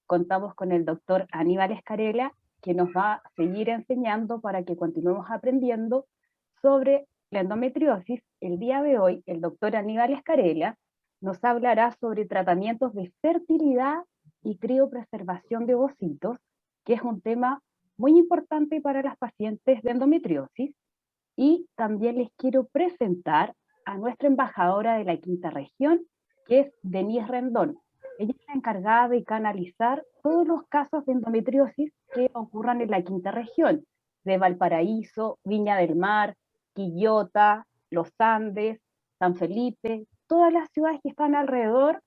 contamos con el doctor Aníbal Escarela, que nos va a seguir enseñando para que continuemos aprendiendo sobre la endometriosis. El día de hoy, el doctor Aníbal Escarela nos hablará sobre tratamientos de fertilidad y criopreservación de ovocitos, que es un tema muy importante para las pacientes de endometriosis. Y también les quiero presentar a nuestra embajadora de la quinta región, que es Denise Rendón. Ella es la encargada de canalizar todos los casos de endometriosis que ocurran en la quinta región, de Valparaíso, Viña del Mar, Quillota, Los Andes, San Felipe, todas las ciudades que están alrededor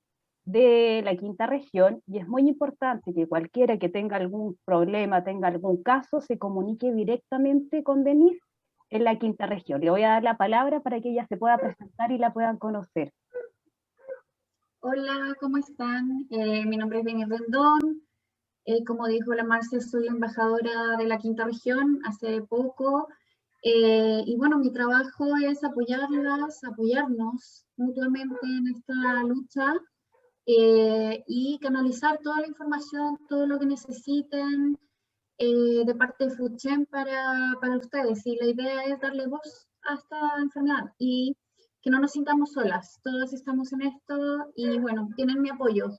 de la quinta región, y es muy importante que cualquiera que tenga algún problema, tenga algún caso, se comunique directamente con Denise en la quinta región. Le voy a dar la palabra para que ella se pueda presentar y la puedan conocer. Hola, ¿cómo están? Mi nombre es Denise Rendón. Como dijo la Marce, soy embajadora de la quinta región hace poco. Y bueno, mi trabajo es apoyarlas, apoyarnos mutuamente en esta lucha y canalizar toda la información, todo lo que necesiten de parte de FUCHEM para ustedes. Y la idea es darle voz a esta enfermedad y que no nos sintamos solas. Todas estamos en esto y bueno, tienen mi apoyo.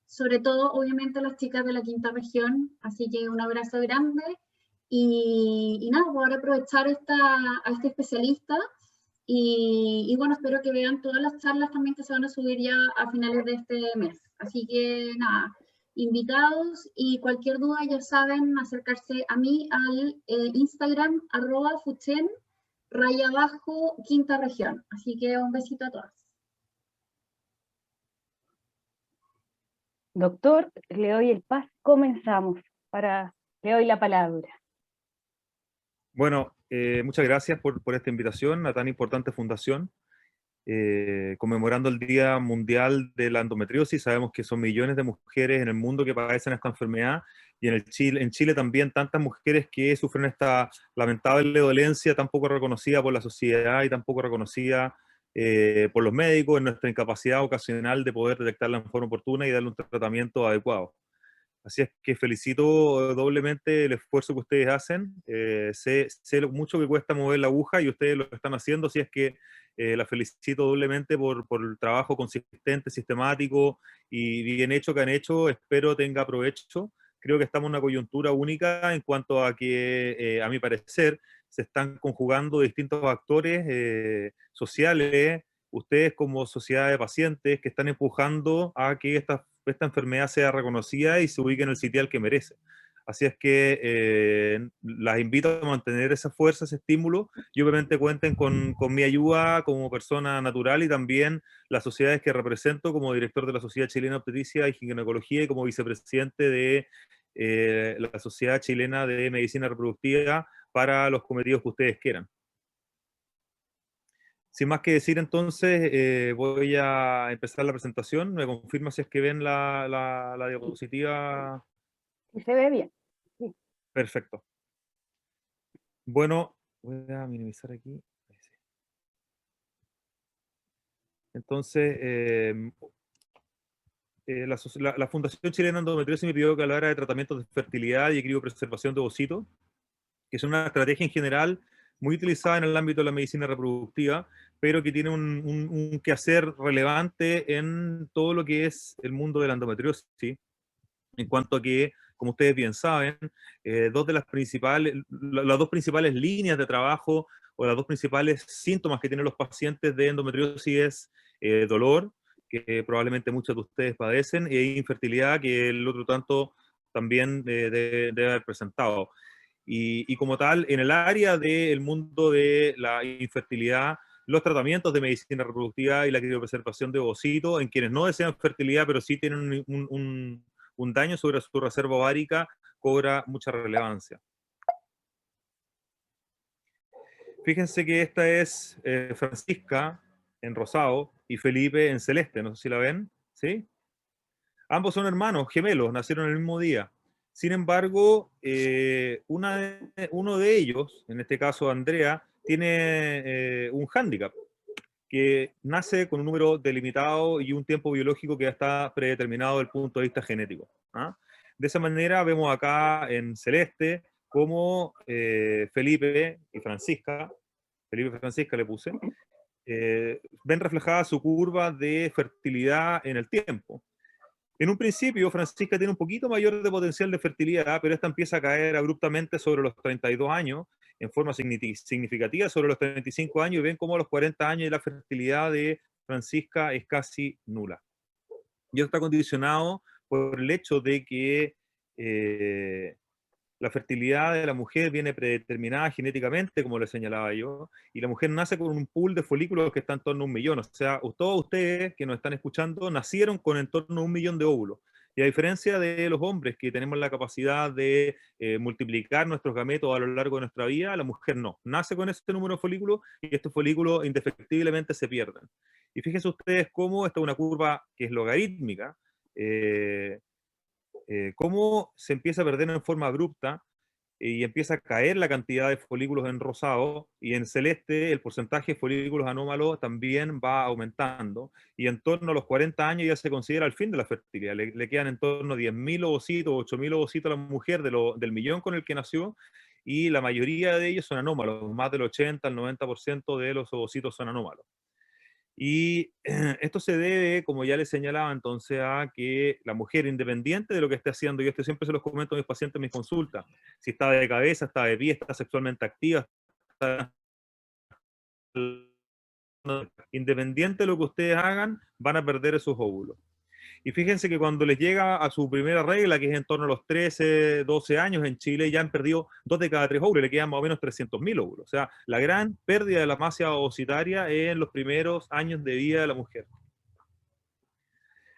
Sobre todo, obviamente, las chicas de la quinta región. Así que un abrazo grande. Y nada, voy a aprovechar a este especialista. Y bueno, espero que vean todas las charlas también que se van a subir ya a finales de este mes. Así que nada, invitados y cualquier duda ya saben acercarse a mí al Instagram @fuchen quinta región. Así que un besito a todas. Doctor, le doy el paso, comenzamos. Le doy la palabra. Bueno, muchas gracias por esta invitación a tan importante fundación. Conmemorando el Día Mundial de la Endometriosis, sabemos que son millones de mujeres en el mundo que padecen esta enfermedad, y en Chile también tantas mujeres que sufren esta lamentable dolencia tan poco reconocida por la sociedad y tan poco reconocida por los médicos, en nuestra incapacidad ocasional de poder detectarla en forma oportuna y darle un tratamiento adecuado. Así es que felicito doblemente el esfuerzo que ustedes hacen. Sé lo mucho que cuesta mover la aguja y ustedes lo están haciendo, así es que la felicito doblemente por el trabajo consistente, sistemático y bien hecho que han hecho. Espero tenga provecho. Creo que estamos en una coyuntura única en cuanto a que, a mi parecer, se están conjugando distintos actores sociales, ustedes como sociedad de pacientes, que están empujando a que esta enfermedad sea reconocida y se ubique en el sitial que merece. Así es que las invito a mantener esa fuerza, ese estímulo, y obviamente cuenten con mi ayuda como persona natural y también las sociedades que represento como director de la Sociedad Chilena de Obstetricia y Ginecología y como vicepresidente de la Sociedad Chilena de Medicina Reproductiva para los cometidos que ustedes quieran. Sin más que decir, entonces, voy a empezar la presentación. ¿Me confirma si es que ven la diapositiva? Si se ve bien. Sí. Perfecto. Bueno, voy a minimizar aquí. Ahí sí. Entonces, la Fundación Chilena de Endometriosis me pidió que hablara de tratamientos de fertilidad y criopreservación de ovocitos, que es una estrategia en general muy utilizada en el ámbito de la medicina reproductiva, pero que tiene un quehacer relevante en todo lo que es el mundo de la endometriosis, ¿sí? En cuanto a que, como ustedes bien saben, las dos principales líneas de trabajo o las dos principales síntomas que tienen los pacientes de endometriosis es dolor, que probablemente muchos de ustedes padecen, e infertilidad, que el otro tanto también debe haber presentado. Y como tal, en el área del mundo de la infertilidad, los tratamientos de medicina reproductiva y la criopreservación de ovocitos en quienes no desean fertilidad, pero sí tienen un daño sobre su reserva ovárica, cobra mucha relevancia. Fíjense que esta es Francisca en rosado y Felipe en celeste, no sé si la ven, ¿sí? Ambos son hermanos, gemelos, nacieron el mismo día. Sin embargo, uno de ellos, en este caso Andrea, tiene un hándicap. que nace con un número delimitado y un tiempo biológico que ya está predeterminado desde el punto de vista genético. ¿Ah? De esa manera vemos acá en celeste cómo Felipe y Francisca le puse, ven reflejada su curva de fertilidad en el tiempo. En un principio, Francisca tiene un poquito mayor de potencial de fertilidad, pero esta empieza a caer abruptamente sobre los 32 años, en forma significativa sobre los 35 años, y ven cómo a los 40 años la fertilidad de Francisca es casi nula. Y esto está condicionado por el hecho de que la fertilidad de la mujer viene predeterminada genéticamente, como le señalaba yo, y la mujer nace con un pool de folículos que está en torno a 1 millón. O sea, todos ustedes que nos están escuchando nacieron con en torno a 1 millón de óvulos. Y a diferencia de los hombres que tenemos la capacidad de multiplicar nuestros gametos a lo largo de nuestra vida, la mujer no. Nace con este número de folículos y estos folículos indefectiblemente se pierden. Y fíjense ustedes cómo esta es una curva que es logarítmica, cómo se empieza a perder en forma abrupta y empieza a caer la cantidad de folículos en rosado, y en celeste el porcentaje de folículos anómalos también va aumentando, y en torno a los 40 años ya se considera el fin de la fertilidad. Le quedan en torno a 10.000 ovocitos, 8.000 ovocitos a la mujer del millón con el que nació, y la mayoría de ellos son anómalos, más del 80 al 90% de los ovocitos son anómalos. Y esto se debe, como ya les señalaba, entonces a que la mujer, independiente de lo que esté haciendo, y esto siempre se los comento a mis pacientes en mis consultas, si está de cabeza, está de pie, está sexualmente activa, está... independiente de lo que ustedes hagan, van a perder esos óvulos. Y fíjense que cuando les llega a su primera regla, que es en torno a los 13, 12 años en Chile, ya han perdido 2 de cada 3 óvulos, le quedan más o menos 300.000 óvulos. O sea, la gran pérdida de la masa ovocitaria es en los primeros años de vida de la mujer.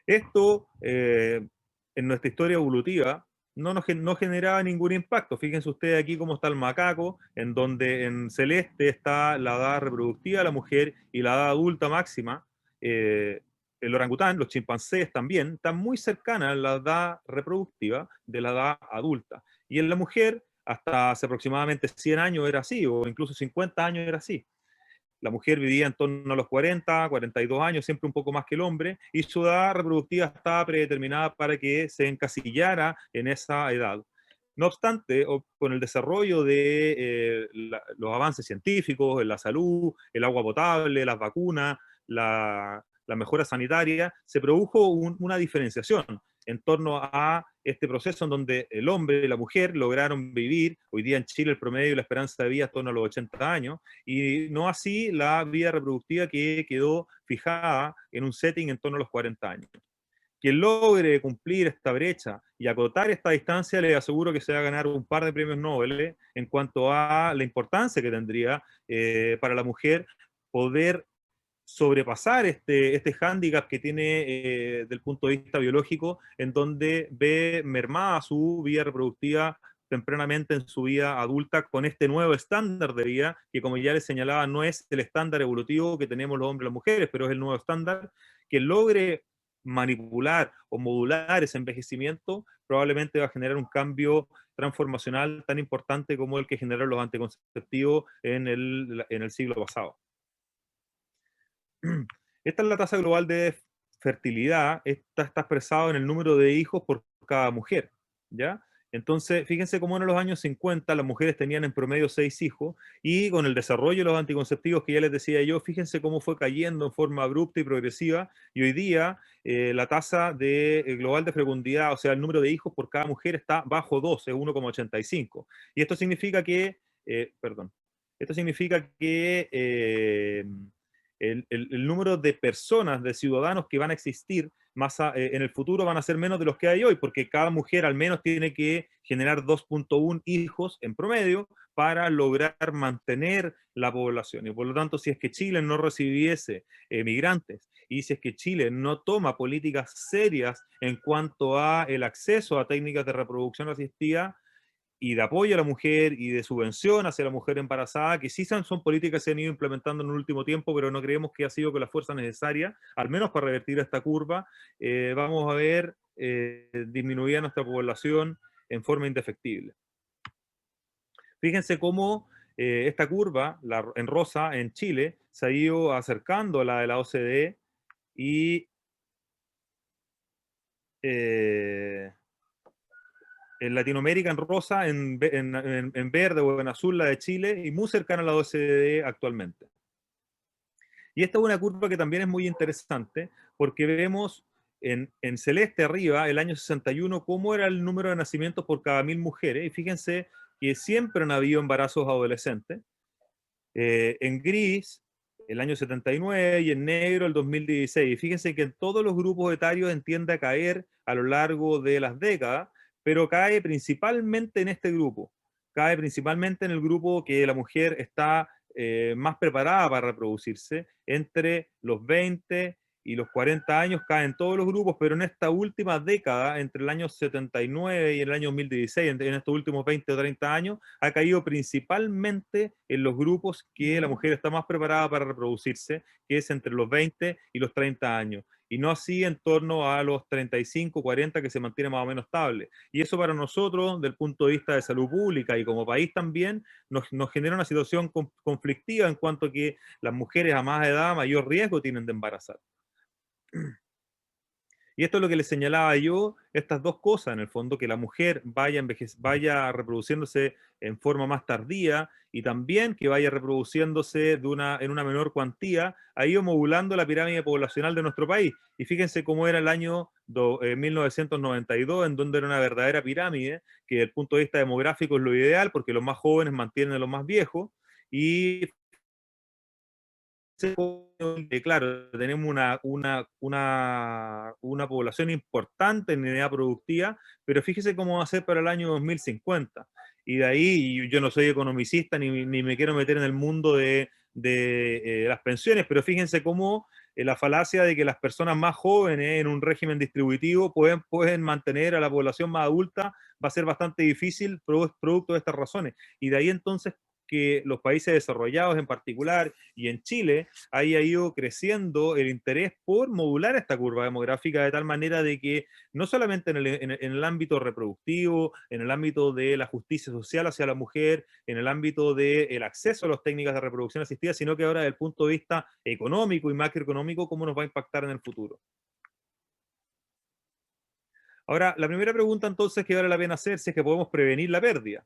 Esto, en nuestra historia evolutiva, no generaba ningún impacto. Fíjense ustedes aquí cómo está el macaco, en donde en celeste está la edad reproductiva de la mujer y la edad adulta máxima. El orangután, los chimpancés también, están muy cercanas a la edad reproductiva de la edad adulta. Y en la mujer, hasta hace aproximadamente 100 años era así, o incluso 50 años era así. La mujer vivía en torno a los 40, 42 años, siempre un poco más que el hombre, y su edad reproductiva estaba predeterminada para que se encasillara en esa edad. No obstante, con el desarrollo de los avances científicos en la salud, el agua potable, las vacunas, la mejora sanitaria, se produjo una diferenciación en torno a este proceso en donde el hombre y la mujer lograron vivir. Hoy día en Chile el promedio de la esperanza de vida es en torno a los 80 años, y no así la vida reproductiva, que quedó fijada en un setting en torno a los 40 años. Quien logre cumplir esta brecha y acotar esta distancia, le aseguro que se va a ganar un par de premios Nobel en cuanto a la importancia que tendría para la mujer poder sobrepasar este hándicap que tiene del punto de vista biológico, en donde ve mermada su vida reproductiva tempranamente en su vida adulta, con este nuevo estándar de vida, que como ya les señalaba, no es el estándar evolutivo que tenemos los hombres y las mujeres, pero es el nuevo estándar. Que logre manipular o modular ese envejecimiento probablemente va a generar un cambio transformacional tan importante como el que generaron los anticonceptivos en el siglo pasado. Esta es la tasa global de fertilidad. Esta está expresada en el número de hijos por cada mujer, ¿ya? Entonces, fíjense cómo en los años 50 las mujeres tenían en promedio 6 hijos, y con el desarrollo de los anticonceptivos que ya les decía yo, fíjense cómo fue cayendo en forma abrupta y progresiva, y hoy día la tasa global de fecundidad, o sea, el número de hijos por cada mujer, está bajo 2, es 1,85. Y esto significa que, el número de personas, de ciudadanos que van a existir en el futuro van a ser menos de los que hay hoy, porque cada mujer al menos tiene que generar 2.1 hijos en promedio para lograr mantener la población. Y por lo tanto, si es que Chile no recibiese migrantes, y si es que Chile no toma políticas serias en cuanto a el acceso a técnicas de reproducción asistida, y de apoyo a la mujer y de subvención hacia la mujer embarazada, que sí son políticas que se han ido implementando en el último tiempo, pero no creemos que ha sido con la fuerza necesaria, al menos para revertir esta curva, vamos a ver disminuida nuestra población en forma indefectible. Fíjense cómo esta curva, en rosa, en Chile, se ha ido acercando a la de la OCDE y en Latinoamérica en rosa, en verde o en azul la de Chile y muy cercana a la OCDE actualmente. Y esta es una curva que también es muy interesante porque vemos en celeste arriba, el año 61, cómo era el número de nacimientos por cada 1000 mujeres. Y fíjense que siempre han habido embarazos adolescentes. En gris, el año 79, y en negro, el 2016. Y fíjense que en todos los grupos etarios tiende a caer a lo largo de las décadas, pero cae principalmente en este grupo. Cae principalmente en el grupo que la mujer está más preparada para reproducirse, entre los 20 y los 40 años caen todos los grupos, pero en esta última década, entre el año 79 y el año 2016, en estos últimos 20 o 30 años, ha caído principalmente en los grupos que la mujer está más preparada para reproducirse, que es entre los 20 y los 30 años, y no así en torno a los 35, 40, que se mantiene más o menos estable. Y eso para nosotros, del punto de vista de salud pública y como país también, nos genera una situación conflictiva en cuanto a que las mujeres a más edad, mayor riesgo tienen de embarazar. Y esto es lo que les señalaba yo, estas dos cosas, en el fondo, que la mujer vaya reproduciéndose en forma más tardía y también que vaya reproduciéndose en una menor cuantía, ha ido modulando la pirámide poblacional de nuestro país. Y fíjense cómo era el año 1992, en donde era una verdadera pirámide, que desde el punto de vista demográfico es lo ideal, porque los más jóvenes mantienen a los más viejos, y claro, tenemos una población importante en edad productiva, pero fíjese cómo va a ser para el año 2050. Y de ahí, yo no soy economicista ni me quiero meter en el mundo de las pensiones, pero fíjense cómo la falacia de que las personas más jóvenes en un régimen distributivo pueden mantener a la población más adulta va a ser bastante difícil producto de estas razones. Y de ahí entonces que los países desarrollados en particular y en Chile haya ido creciendo el interés por modular esta curva demográfica de tal manera de que no solamente en el ámbito reproductivo, en el ámbito de la justicia social hacia la mujer, en el ámbito del acceso a las técnicas de reproducción asistida, sino que ahora desde el punto de vista económico y macroeconómico, cómo nos va a impactar en el futuro. Ahora, la primera pregunta entonces que vale la pena hacerse es que podemos prevenir la pérdida.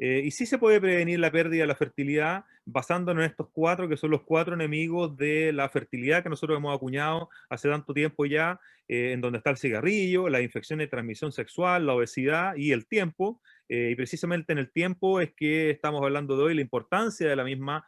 Y sí se puede prevenir la pérdida de la fertilidad basándonos en estos cuatro, que son los cuatro enemigos de la fertilidad que nosotros hemos acuñado hace tanto tiempo ya, en donde está el cigarrillo, la infección de transmisión sexual, la obesidad y el tiempo. Y precisamente en el tiempo es que estamos hablando de hoy, la importancia de la misma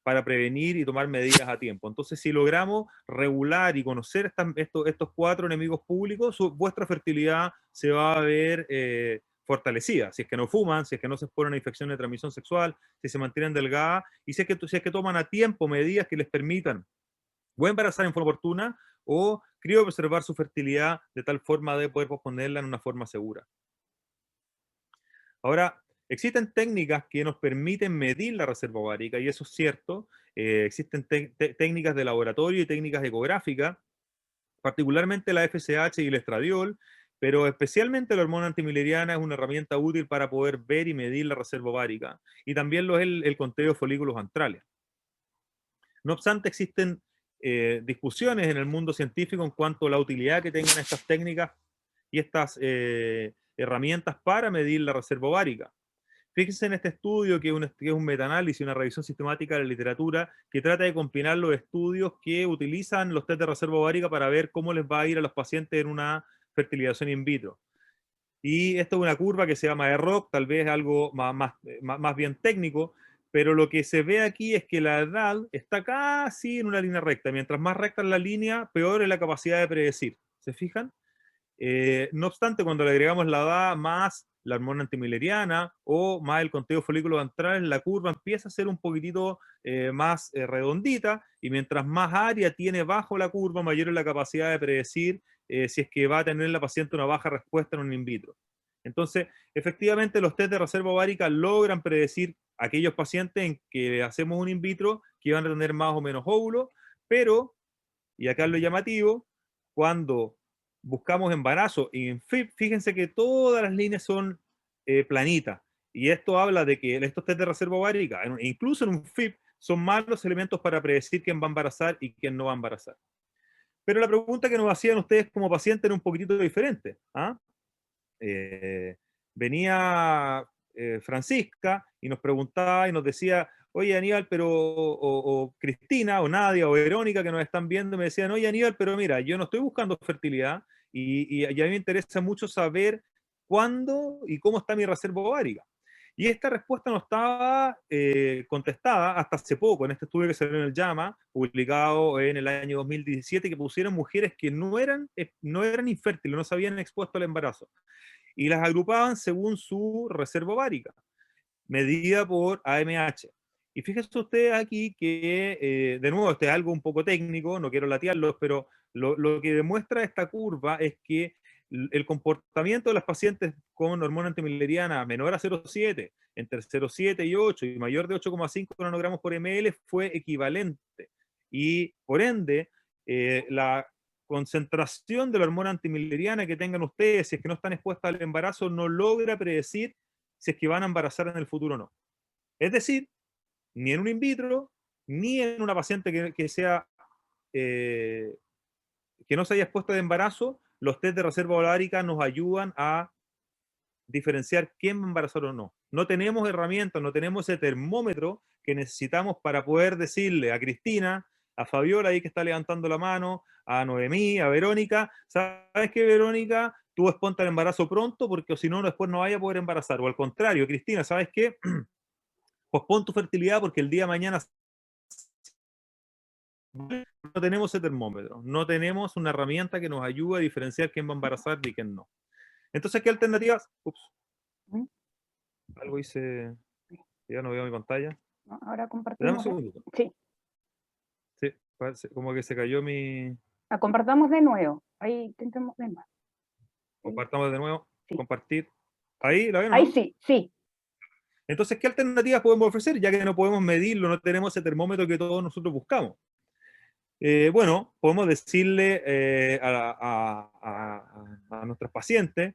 para prevenir y tomar medidas a tiempo. Entonces, si logramos regular y conocer estos cuatro enemigos públicos, vuestra fertilidad se va a ver fortalecida. Si es que no fuman, si es que no se exponen a infecciones de transmisión sexual, si se mantienen delgadas y si es que toman a tiempo medidas que les permitan o embarazar en forma oportuna o criopreservar su fertilidad de tal forma de poder posponerla en una forma segura. Ahora, existen técnicas que nos permiten medir la reserva ovárica y eso es cierto. Existen técnicas de laboratorio y técnicas ecográficas, particularmente la FSH y el estradiol, pero especialmente la hormona antimileriana es una herramienta útil para poder ver y medir la reserva ovárica, y también lo es el conteo de folículos antrales. No obstante, existen discusiones en el mundo científico en cuanto a la utilidad que tengan estas técnicas y estas herramientas para medir la reserva ovárica. Fíjense en este estudio que es un metaanálisis, una revisión sistemática de la literatura que trata de compilar los estudios que utilizan los test de reserva ovárica para ver cómo les va a ir a los pacientes en una fertilización in vitro. Y esto es una curva que se llama EROC, tal vez algo más bien técnico, pero lo que se ve aquí es que la edad está casi en una línea recta. Mientras más recta es la línea, peor es la capacidad de predecir. ¿Se fijan? No obstante, cuando le agregamos la edad más la hormona antimileriana o más el conteo de folículos antrales, la curva empieza a ser un poquitito más redondita y mientras más área tiene bajo la curva, mayor es la capacidad de predecir si es que va a tener la paciente una baja respuesta en un in vitro. Entonces, efectivamente, los test de reserva ovárica logran predecir aquellos pacientes en que hacemos un in vitro que van a tener más o menos óvulos, pero, y acá es lo llamativo, cuando buscamos embarazo, y fíjense que todas las líneas son planitas. Y esto habla de que estos test de reserva ovárica, incluso en un FIP, son malos elementos para predecir quién va a embarazar y quién no va a embarazar. Pero la pregunta que nos hacían ustedes como pacientes era un poquitito diferente. ¿Ah? Venía Francisca y nos preguntaba y nos decía, oye Aníbal, pero, o Cristina, o Nadia, o Verónica que nos están viendo, me decían, oye Aníbal, pero mira, yo no estoy buscando fertilidad y a mí me interesa mucho saber cuándo y cómo está mi reserva ovárica. Y esta respuesta no estaba contestada hasta hace poco, en este estudio que salió en el JAMA, publicado en el año 2017, que pusieron mujeres que no eran infértiles, no se habían expuesto al embarazo, y las agrupaban según su reserva ovárica, medida por AMH. Y fíjense ustedes aquí que, de nuevo, este es algo un poco técnico, no quiero latearlos, pero lo que demuestra esta curva es que el comportamiento de las pacientes con hormona antimileriana menor a 0,7, entre 0,7 y 8 y mayor de 8,5 nanogramos por ml fue equivalente. Y por ende, la concentración de la hormona antimileriana que tengan ustedes, si es que no están expuestas al embarazo, no logra predecir si es que van a embarazar en el futuro o no. Es decir, ni en un in vitro, ni en una paciente que sea que no se haya expuesto de embarazo, los test de reserva ovárica nos ayudan a diferenciar quién va a embarazar o no. No tenemos herramientas, no tenemos ese termómetro que necesitamos para poder decirle a Cristina, a Fabiola ahí que está levantando la mano, a Noemí, a Verónica, ¿sabes qué, Verónica? Tú exponte al embarazo pronto porque si no, después no vaya a poder embarazar. O al contrario, Cristina, ¿sabes qué? Pospon tu fertilidad porque el día de mañana no tenemos ese termómetro, no tenemos una herramienta que nos ayude a diferenciar quién va a embarazar y quién no. Entonces, ¿qué alternativas? Ups. Algo hice, ya no veo mi pantalla. No, ahora Dame un compartimos. segundo. Sí, Sí, parece como que se cayó mi... la compartamos de nuevo. Ahí intentemos de nuevo. Compartamos de nuevo. Sí. Compartir. ¿Ahí la ven, Ahí no? sí, sí. Entonces, ¿qué alternativas podemos ofrecer? Ya que no podemos medirlo, no tenemos ese termómetro que todos nosotros buscamos. Bueno, podemos decirle a nuestros pacientes,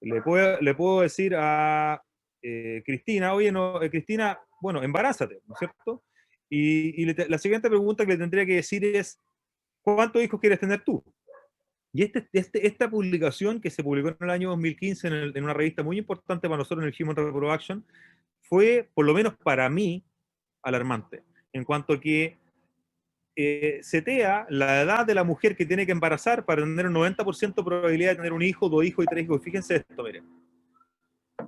le puedo decir a Cristina, oye, no, Cristina, bueno, embarázate, ¿no es cierto? Y la siguiente pregunta que le tendría que decir es, ¿cuántos hijos quieres tener tú? Y esta publicación que se publicó en el año 2015 en una revista muy importante para nosotros en el Human Reproduction fue, por lo menos para mí, alarmante. En cuanto a que setea la edad de la mujer que tiene que embarazar para tener un 90% de probabilidad de tener un hijo, 2 hijos y 3 hijos. Fíjense esto, miren.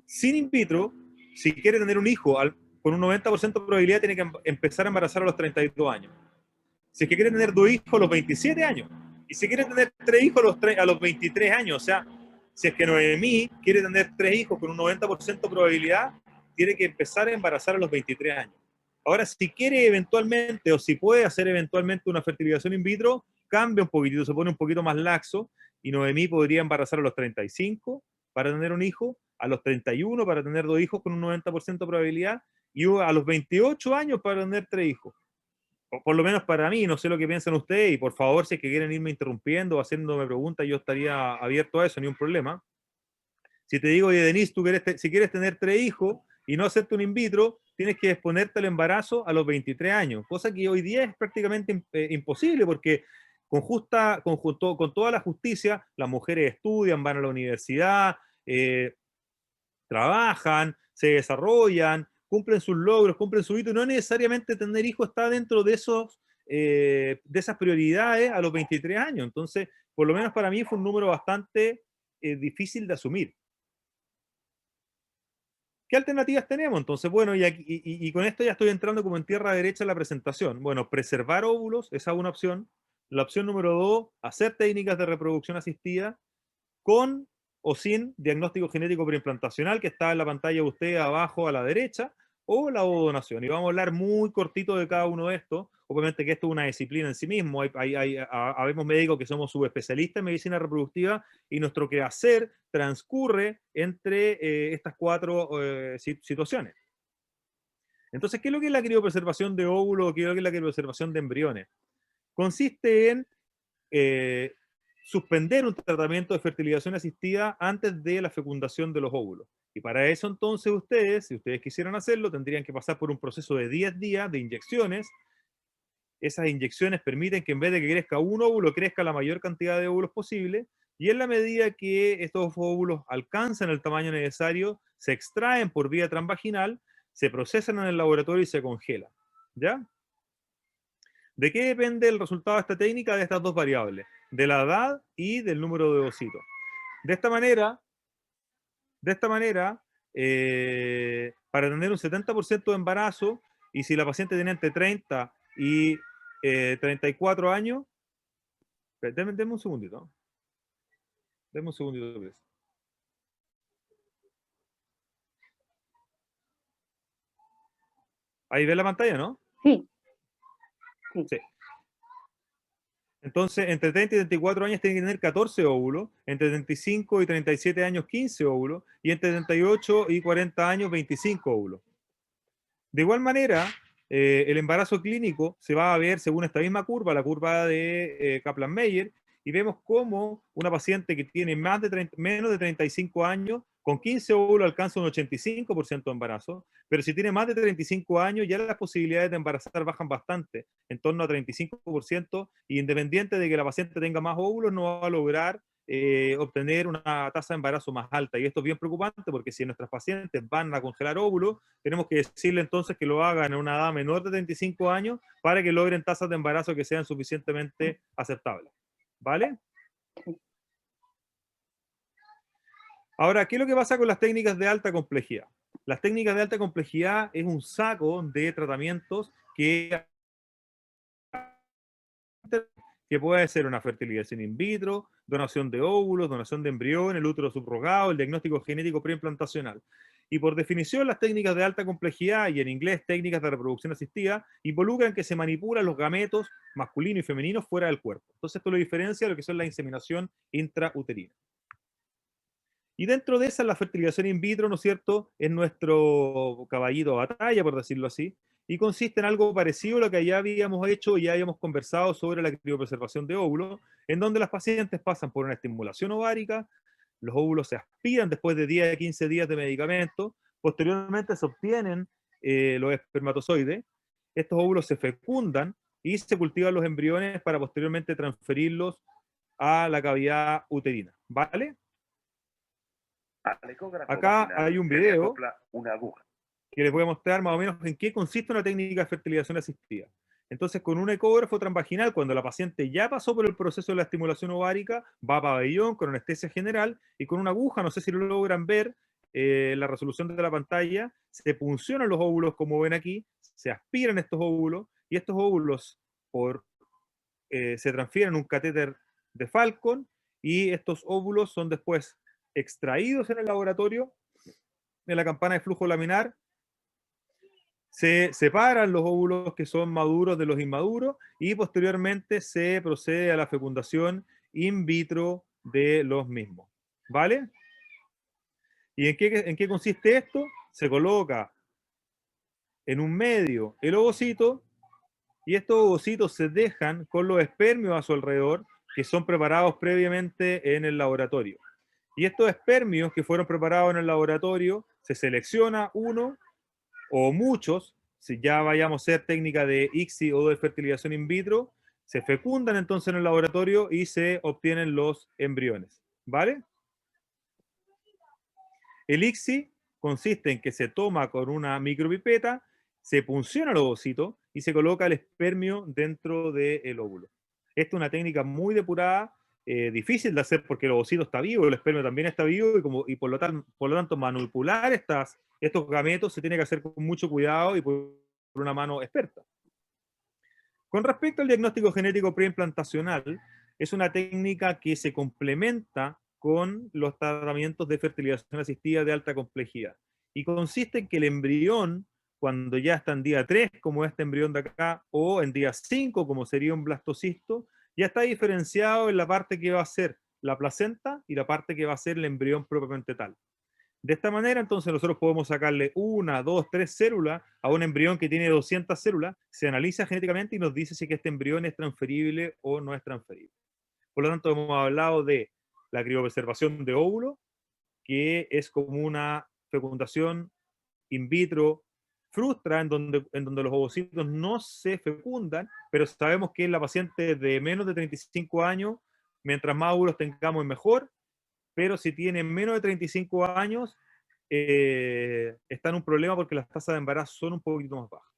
Sin in vitro, si quiere tener un hijo con un 90% de probabilidad, tiene que empezar a embarazar a los 32 años. Si es que quiere tener 2 hijos a los 27 años. Y si quiere tener 3 hijos a los 23 años. O sea, si es que Noemí quiere tener 3 hijos con un 90% de probabilidad, tiene que empezar a embarazar a los 23 años. Ahora, si quiere eventualmente o si puede hacer eventualmente una fertilización in vitro, cambia un poquitito, se pone un poquito más laxo y Noemí podría embarazar a los 35 para tener un hijo, a los 31 para tener 2 hijos con un 90% de probabilidad y a los 28 años para tener 3 hijos. O por lo menos para mí, no sé lo que piensan ustedes y por favor, si es que quieren irme interrumpiendo o haciéndome preguntas, yo estaría abierto a eso, ni un problema. Si te digo, oye, Denise, si quieres tener 3 hijos y no hacerte un in vitro, tienes que exponerte al embarazo a los 23 años, cosa que hoy día es prácticamente imposible porque con toda la justicia, las mujeres estudian, van a la universidad, trabajan, se desarrollan, cumplen sus logros, cumplen su hito, y no necesariamente tener hijos está dentro de esas prioridades a los 23 años. Entonces, por lo menos para mí fue un número bastante difícil de asumir. ¿Qué alternativas tenemos? Entonces, bueno, y con esto ya estoy entrando como en tierra derecha en la presentación. Bueno, preservar óvulos, esa es una opción. La opción número 2, hacer técnicas de reproducción asistida con o sin diagnóstico genético preimplantacional, que está en la pantalla de usted abajo a la derecha, o la ovodonación. Y vamos a hablar muy cortito de cada uno de estos. Obviamente que esto es una disciplina en sí mismo. Habemos médicos que somos subespecialistas en medicina reproductiva y nuestro quehacer transcurre entre estas 4 situaciones. Entonces, ¿qué es lo que es la criopreservación de óvulos? ¿Qué es lo que es la criopreservación de embriones? Consiste en suspender un tratamiento de fertilización asistida antes de la fecundación de los óvulos. Y para eso entonces ustedes, si ustedes quisieran hacerlo, tendrían que pasar por un proceso de 10 días de inyecciones. Esas inyecciones permiten que en vez de que crezca un óvulo, crezca la mayor cantidad de óvulos posible, y en la medida que estos óvulos alcanzan el tamaño necesario, se extraen por vía transvaginal, se procesan en el laboratorio y se congelan. ¿Ya? ¿De qué depende el resultado de esta técnica? De estas dos variables, de la edad y del número de ovocitos. De esta manera, para tener un 70% de embarazo, y si la paciente tiene entre 30 y 34 años, denme un segundito. Denme un segundito, please. Ahí ve la pantalla, ¿no? Sí. Sí. Entonces, entre 30 y 34 años tienen que tener 14 óvulos, entre 35 y 37 años 15 óvulos, y entre 38 y 40 años 25 óvulos. De igual manera, el embarazo clínico se va a ver según esta misma curva, la curva de Kaplan-Meier, y vemos cómo una paciente que tiene menos de 35 años, con 15 óvulos alcanza un 85% de embarazo, pero si tiene más de 35 años, ya las posibilidades de embarazar bajan bastante, en torno a 35%, y independiente de que la paciente tenga más óvulos, no va a lograr obtener una tasa de embarazo más alta. Y esto es bien preocupante porque si nuestras pacientes van a congelar óvulos, tenemos que decirle entonces que lo hagan en una edad menor de 35 años para que logren tasas de embarazo que sean suficientemente aceptables. ¿Vale? Ahora, ¿qué es lo que pasa con las técnicas de alta complejidad? Las técnicas de alta complejidad es un saco de tratamientos que puede ser una fertilización in vitro, donación de óvulos, donación de embrión, el útero subrogado, el diagnóstico genético preimplantacional. Y por definición, las técnicas de alta complejidad, y en inglés técnicas de reproducción asistida, involucran que se manipulan los gametos masculinos y femeninos fuera del cuerpo. Entonces esto lo diferencia de lo que son la inseminación intrauterina. Y dentro de esa, la fertilización in vitro, ¿no es cierto?, es nuestro caballito de batalla, por decirlo así, y consiste en algo parecido a lo que ya habíamos hecho y ya habíamos conversado sobre la criopreservación de óvulos, en donde las pacientes pasan por una estimulación ovárica, los óvulos se aspiran después de 10 a 15 días de medicamento, posteriormente se obtienen los espermatozoides, estos óvulos se fecundan y se cultivan los embriones para posteriormente transferirlos a la cavidad uterina, ¿vale? Acá hay un video que les voy a mostrar más o menos en qué consiste una técnica de fertilización asistida. Entonces, con un ecógrafo transvaginal, cuando la paciente ya pasó por el proceso de la estimulación ovárica, va a pabellón con anestesia general y con una aguja, no sé si lo logran ver, la resolución de la pantalla, se puncionan los óvulos como ven aquí, se aspiran estos óvulos y estos óvulos se transfieren a un catéter de Falcon y estos óvulos son después extraídos en el laboratorio, en la campana de flujo laminar, se separan los óvulos que son maduros de los inmaduros y posteriormente se procede a la fecundación in vitro de los mismos. ¿Vale? ¿Y en qué consiste esto? Se coloca en un medio el ovocito y estos ovocitos se dejan con los espermios a su alrededor que son preparados previamente en el laboratorio. Y estos espermios que fueron preparados en el laboratorio, se selecciona uno o muchos, si ya vayamos a hacer técnica de ICSI o de fertilización in vitro, se fecundan entonces en el laboratorio y se obtienen los embriones. ¿Vale? El ICSI consiste en que se toma con una micropipeta, se punciona el ovocito y se coloca el espermio dentro del óvulo. Esta es una técnica muy depurada, difícil de hacer porque el ovocito está vivo, el espermio también está vivo y por lo tanto manipular estos gametos se tiene que hacer con mucho cuidado y por una mano experta. Con respecto al diagnóstico genético preimplantacional, es una técnica que se complementa con los tratamientos de fertilización asistida de alta complejidad. Y consiste en que el embrión, cuando ya está en día 3, como este embrión de acá, o en día 5, como sería un blastocisto, ya está diferenciado en la parte que va a ser la placenta y la parte que va a ser el embrión propiamente tal. De esta manera, entonces, nosotros podemos sacarle 1, 2, 3 células a un embrión que tiene 200 células, se analiza genéticamente y nos dice si que este embrión es transferible o no es transferible. Por lo tanto, hemos hablado de la criopreservación de óvulos, que es como una fecundación in vitro frustra, en donde los ovocitos no se fecundan, pero sabemos que en la paciente de menos de 35 años, mientras más óvulos tengamos es mejor, pero si tiene menos de 35 años, está en un problema porque las tasas de embarazo son un poquito más bajas.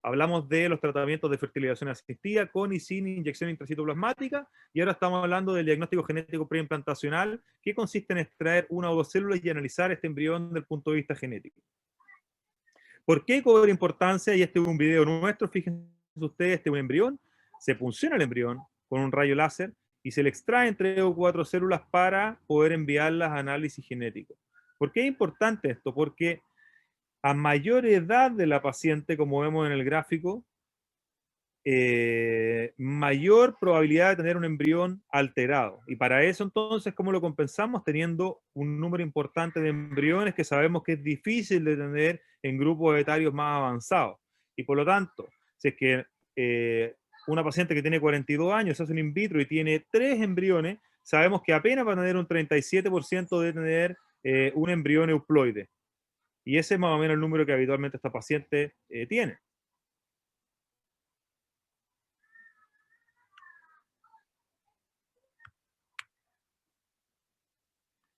Hablamos de los tratamientos de fertilización asistida con y sin inyección intracitoplasmática, y ahora estamos hablando del diagnóstico genético preimplantacional, que consiste en extraer una o dos células y analizar este embrión desde el punto de vista genético. ¿Por qué cobra importancia? Y este es un video nuestro, fíjense ustedes, este es un embrión, se punciona el embrión con un rayo láser y se le extraen 3 o 4 células para poder enviarlas a análisis genético. ¿Por qué es importante esto? Porque a mayor edad de la paciente, como vemos en el gráfico, mayor probabilidad de tener un embrión alterado. Y para eso entonces, ¿cómo lo compensamos? Teniendo un número importante de embriones que sabemos que es difícil de tener en grupos etarios más avanzados. Y por lo tanto, si es que una paciente que tiene 42 años hace un in vitro y tiene 3 embriones, sabemos que apenas va a tener un 37% de tener un embrión euploide. Y ese es más o menos el número que habitualmente esta paciente tiene.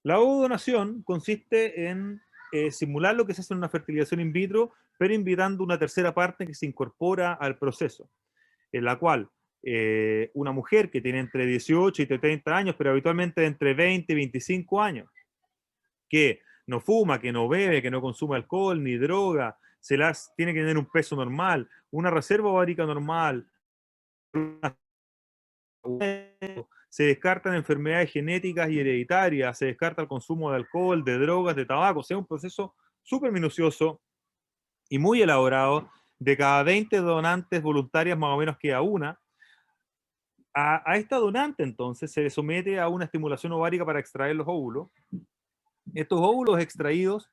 La ovodonación consiste en simular lo que se hace en una fertilización in vitro, pero invitando una tercera parte que se incorpora al proceso, en la cual una mujer que tiene entre 18 y 30 años, pero habitualmente entre 20 y 25 años, que no fuma, que no bebe, que no consume alcohol ni droga, tiene que tener un peso normal, una reserva ovárica normal, se descartan enfermedades genéticas y hereditarias, se descarta el consumo de alcohol, de drogas, de tabaco. O sea, un proceso súper minucioso y muy elaborado. De cada 20 donantes voluntarias, más o menos queda una. A esta donante, entonces, se le somete a una estimulación ovárica para extraer los óvulos. Estos óvulos extraídos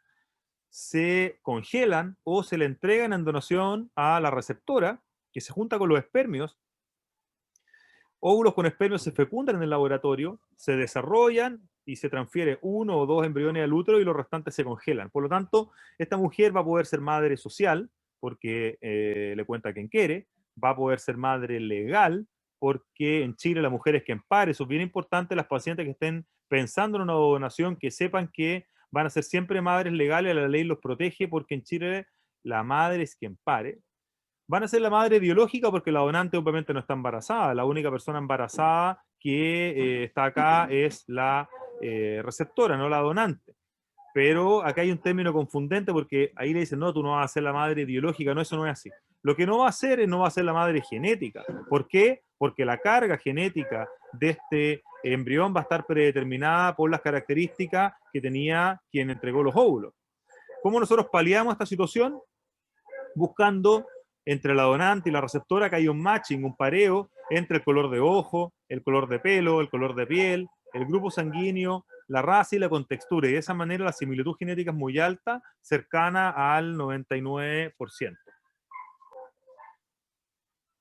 se congelan o se le entregan en donación a la receptora, que se junta con los espermios. Óvulos con espermios se fecundan en el laboratorio, se desarrollan y se transfiere 1 o 2 embriones al útero y los restantes se congelan. Por lo tanto, esta mujer va a poder ser madre social, porque le cuenta a quien quiere, va a poder ser madre legal, porque en Chile la mujer es quien pare. Eso es bien importante, las pacientes que estén pensando en una donación, que sepan que van a ser siempre madres legales, la ley los protege, porque en Chile la madre es quien pare. Van a ser la madre biológica porque la donante obviamente no está embarazada. La única persona embarazada que está acá es la receptora, no la donante. Pero acá hay un término confundente porque ahí le dicen, no, tú no vas a ser la madre biológica. No, eso no es así. Lo que no va a hacer es no va a ser la madre genética. ¿Por qué? Porque la carga genética de este embrión va a estar predeterminada por las características que tenía quien entregó los óvulos. ¿Cómo nosotros paliamos esta situación? Buscando entre la donante y la receptora que hay un matching, un pareo entre el color de ojo, el color de pelo, el color de piel, el grupo sanguíneo, la raza y la contextura. Y de esa manera la similitud genética es muy alta, cercana al 99%.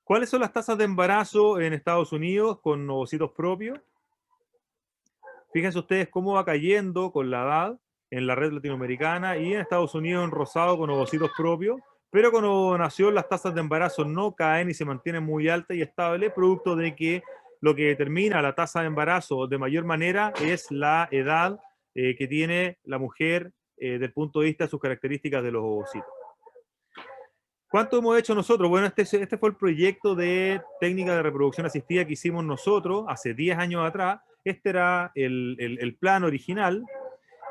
¿Cuáles son las tasas de embarazo en Estados Unidos con ovocitos propios? Fíjense ustedes cómo va cayendo con la edad en la red latinoamericana y en Estados Unidos en rosado con ovocitos propios. Pero con ovodonación las tasas de embarazo no caen y se mantienen muy altas y estables, producto de que lo que determina la tasa de embarazo de mayor manera es la edad que tiene la mujer desde el punto de vista de sus características de los ovocitos. ¿Cuánto hemos hecho nosotros? Bueno, este fue el proyecto de técnica de reproducción asistida que hicimos nosotros hace 10 años atrás. Este era el plan original.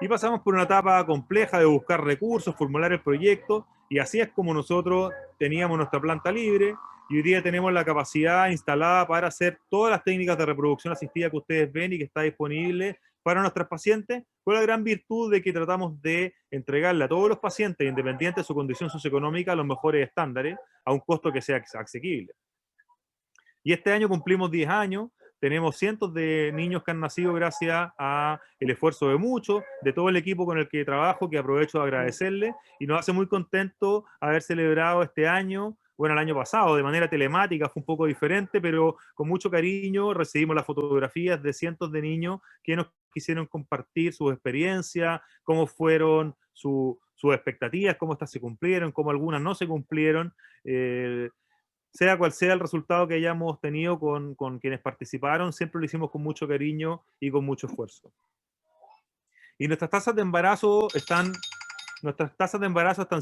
Y pasamos por una etapa compleja de buscar recursos, formular el proyecto, y así es como nosotros teníamos nuestra planta libre, y hoy día tenemos la capacidad instalada para hacer todas las técnicas de reproducción asistida que ustedes ven y que está disponible para nuestros pacientes, con la gran virtud de que tratamos de entregarle a todos los pacientes, independiente de su condición socioeconómica, los mejores estándares a un costo que sea asequible. Y este año cumplimos 10 años, tenemos cientos de niños que han nacido gracias al esfuerzo de muchos, de todo el equipo con el que trabajo, que aprovecho de agradecerle, y nos hace muy contento haber celebrado este año bueno, el año pasado, de manera telemática, fue un poco diferente, pero con mucho cariño recibimos las fotografías de cientos de niños que nos quisieron compartir sus experiencias, cómo fueron sus expectativas, cómo estas se cumplieron, cómo algunas no se cumplieron. Sea cual sea el resultado que hayamos tenido con quienes participaron, siempre lo hicimos con mucho cariño y con mucho esfuerzo. Y nuestras tasas de embarazo están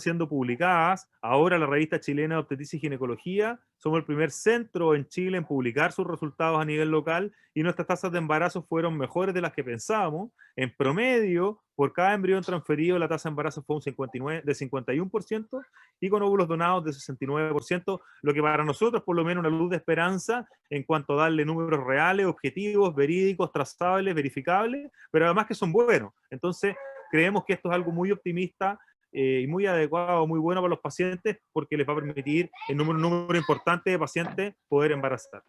siendo publicadas. Ahora la revista chilena de Obstetricia y Ginecología, somos el primer centro en Chile en publicar sus resultados a nivel local y nuestras tasas de embarazo fueron mejores de las que pensábamos. En promedio, por cada embrión transferido, la tasa de embarazo fue de 51% y con óvulos donados de 69%, lo que para nosotros por lo menos una luz de esperanza en cuanto a darle números reales, objetivos, verídicos, trazables, verificables, pero además que son buenos. Entonces, creemos que esto es algo muy optimista y muy adecuado, muy bueno para los pacientes, porque les va a permitir en un número importante de pacientes poder embarazar.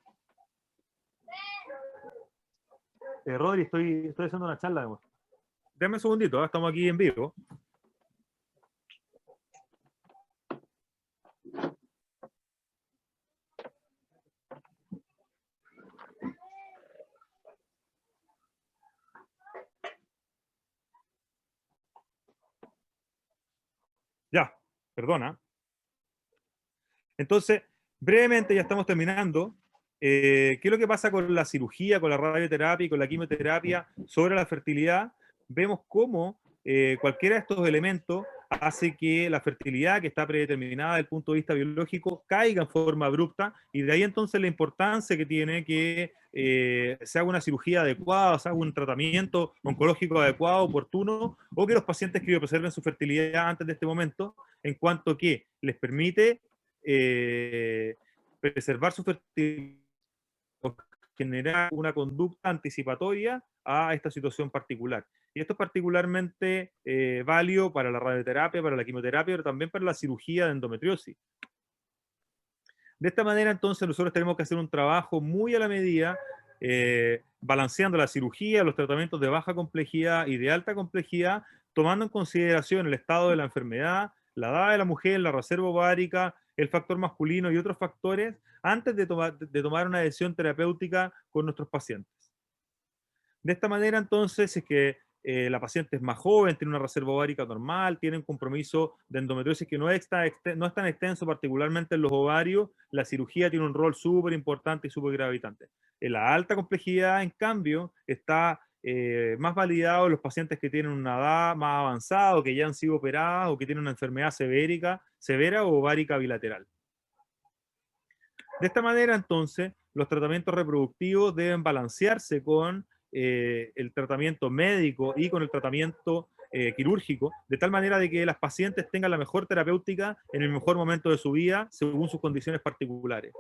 Rodri, estoy haciendo una charla. Dame un segundito, estamos aquí en vivo. Ya, perdona. Entonces, brevemente, ya estamos terminando. ¿Qué es lo que pasa con la cirugía, con la radioterapia y con la quimioterapia sobre la fertilidad? Vemos cómo cualquiera de estos elementos hace que la fertilidad, que está predeterminada desde el punto de vista biológico, caiga en forma abrupta, y de ahí entonces la importancia que tiene que se haga una cirugía adecuada, se haga un tratamiento oncológico adecuado, oportuno, o que los pacientes criopreserven su fertilidad antes de este momento, en cuanto que les permite preservar su fertilidad, generar una conducta anticipatoria a esta situación particular. Y esto es particularmente válido para la radioterapia, para la quimioterapia, pero también para la cirugía de endometriosis. De esta manera, entonces, nosotros tenemos que hacer un trabajo muy a la medida, balanceando la cirugía, los tratamientos de baja complejidad y de alta complejidad, tomando en consideración el estado de la enfermedad, la edad de la mujer, la reserva ovárica, el factor masculino y otros factores, antes de tomar una decisión terapéutica con nuestros pacientes. De esta manera, entonces, es que la paciente es más joven, tiene una reserva ovárica normal, tiene un compromiso de endometriosis que no es tan extenso, particularmente en los ovarios, la cirugía tiene un rol súper importante y súper gravitante. En la alta complejidad, en cambio, está más validado en los pacientes que tienen una edad más avanzada, o que ya han sido operadas, o que tienen una enfermedad severa o ovárica bilateral. De esta manera, entonces, los tratamientos reproductivos deben balancearse con el tratamiento médico y con el tratamiento quirúrgico, de tal manera de que las pacientes tengan la mejor terapéutica en el mejor momento de su vida, según sus condiciones particulares.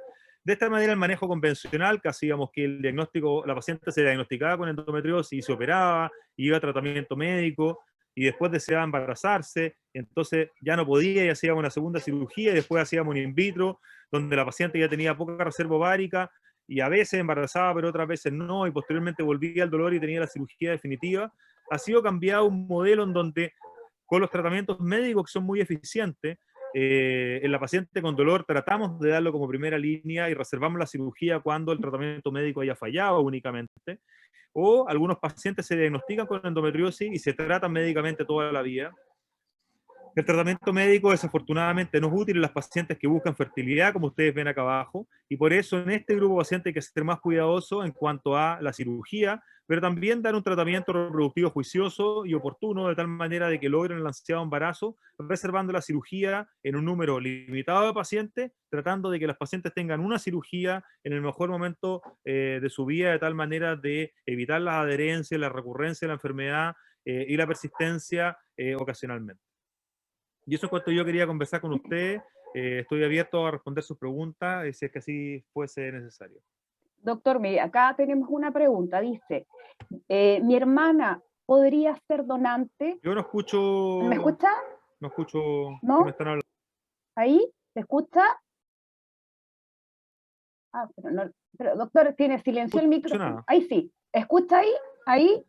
De esta manera, el manejo convencional, que hacíamos que el diagnóstico, la paciente se diagnosticaba con endometriosis y se operaba, iba a tratamiento médico, y después deseaba embarazarse, entonces ya no podía y hacíamos una segunda cirugía, y después hacíamos un in vitro, donde la paciente ya tenía poca reserva ovárica, y a veces embarazaba, pero otras veces no, y posteriormente volvía al dolor y tenía la cirugía definitiva. Ha sido cambiado un modelo en donde, con los tratamientos médicos que son muy eficientes, en la paciente con dolor tratamos de darlo como primera línea y reservamos la cirugía cuando el tratamiento médico haya fallado únicamente, o algunos pacientes se diagnostican con endometriosis y se tratan médicamente toda la vida. El tratamiento médico desafortunadamente no es útil en las pacientes que buscan fertilidad, como ustedes ven acá abajo, y por eso en este grupo de pacientes hay que ser más cuidadoso en cuanto a la cirugía, pero también dar un tratamiento reproductivo juicioso y oportuno, de tal manera de que logren el ansiado embarazo, reservando la cirugía en un número limitado de pacientes, tratando de que las pacientes tengan una cirugía en el mejor momento de su vida, de tal manera de evitar las adherencias, la recurrencia de la enfermedad y la persistencia ocasionalmente. Y eso es cuanto yo quería conversar con ustedes. Estoy abierto a responder sus preguntas, si es que así fuese necesario. Doctor, mire, acá tenemos una pregunta. Dice, mi hermana podría ser donante. Yo no escucho... ¿Me escucha? No escucho... ¿No? ¿Qué me están hablando? ¿Ahí? ¿Se escucha? Ah, pero doctor, tiene silencio el micrófono. Nada. Ahí sí. ¿Escucha ahí? ¿Ahí?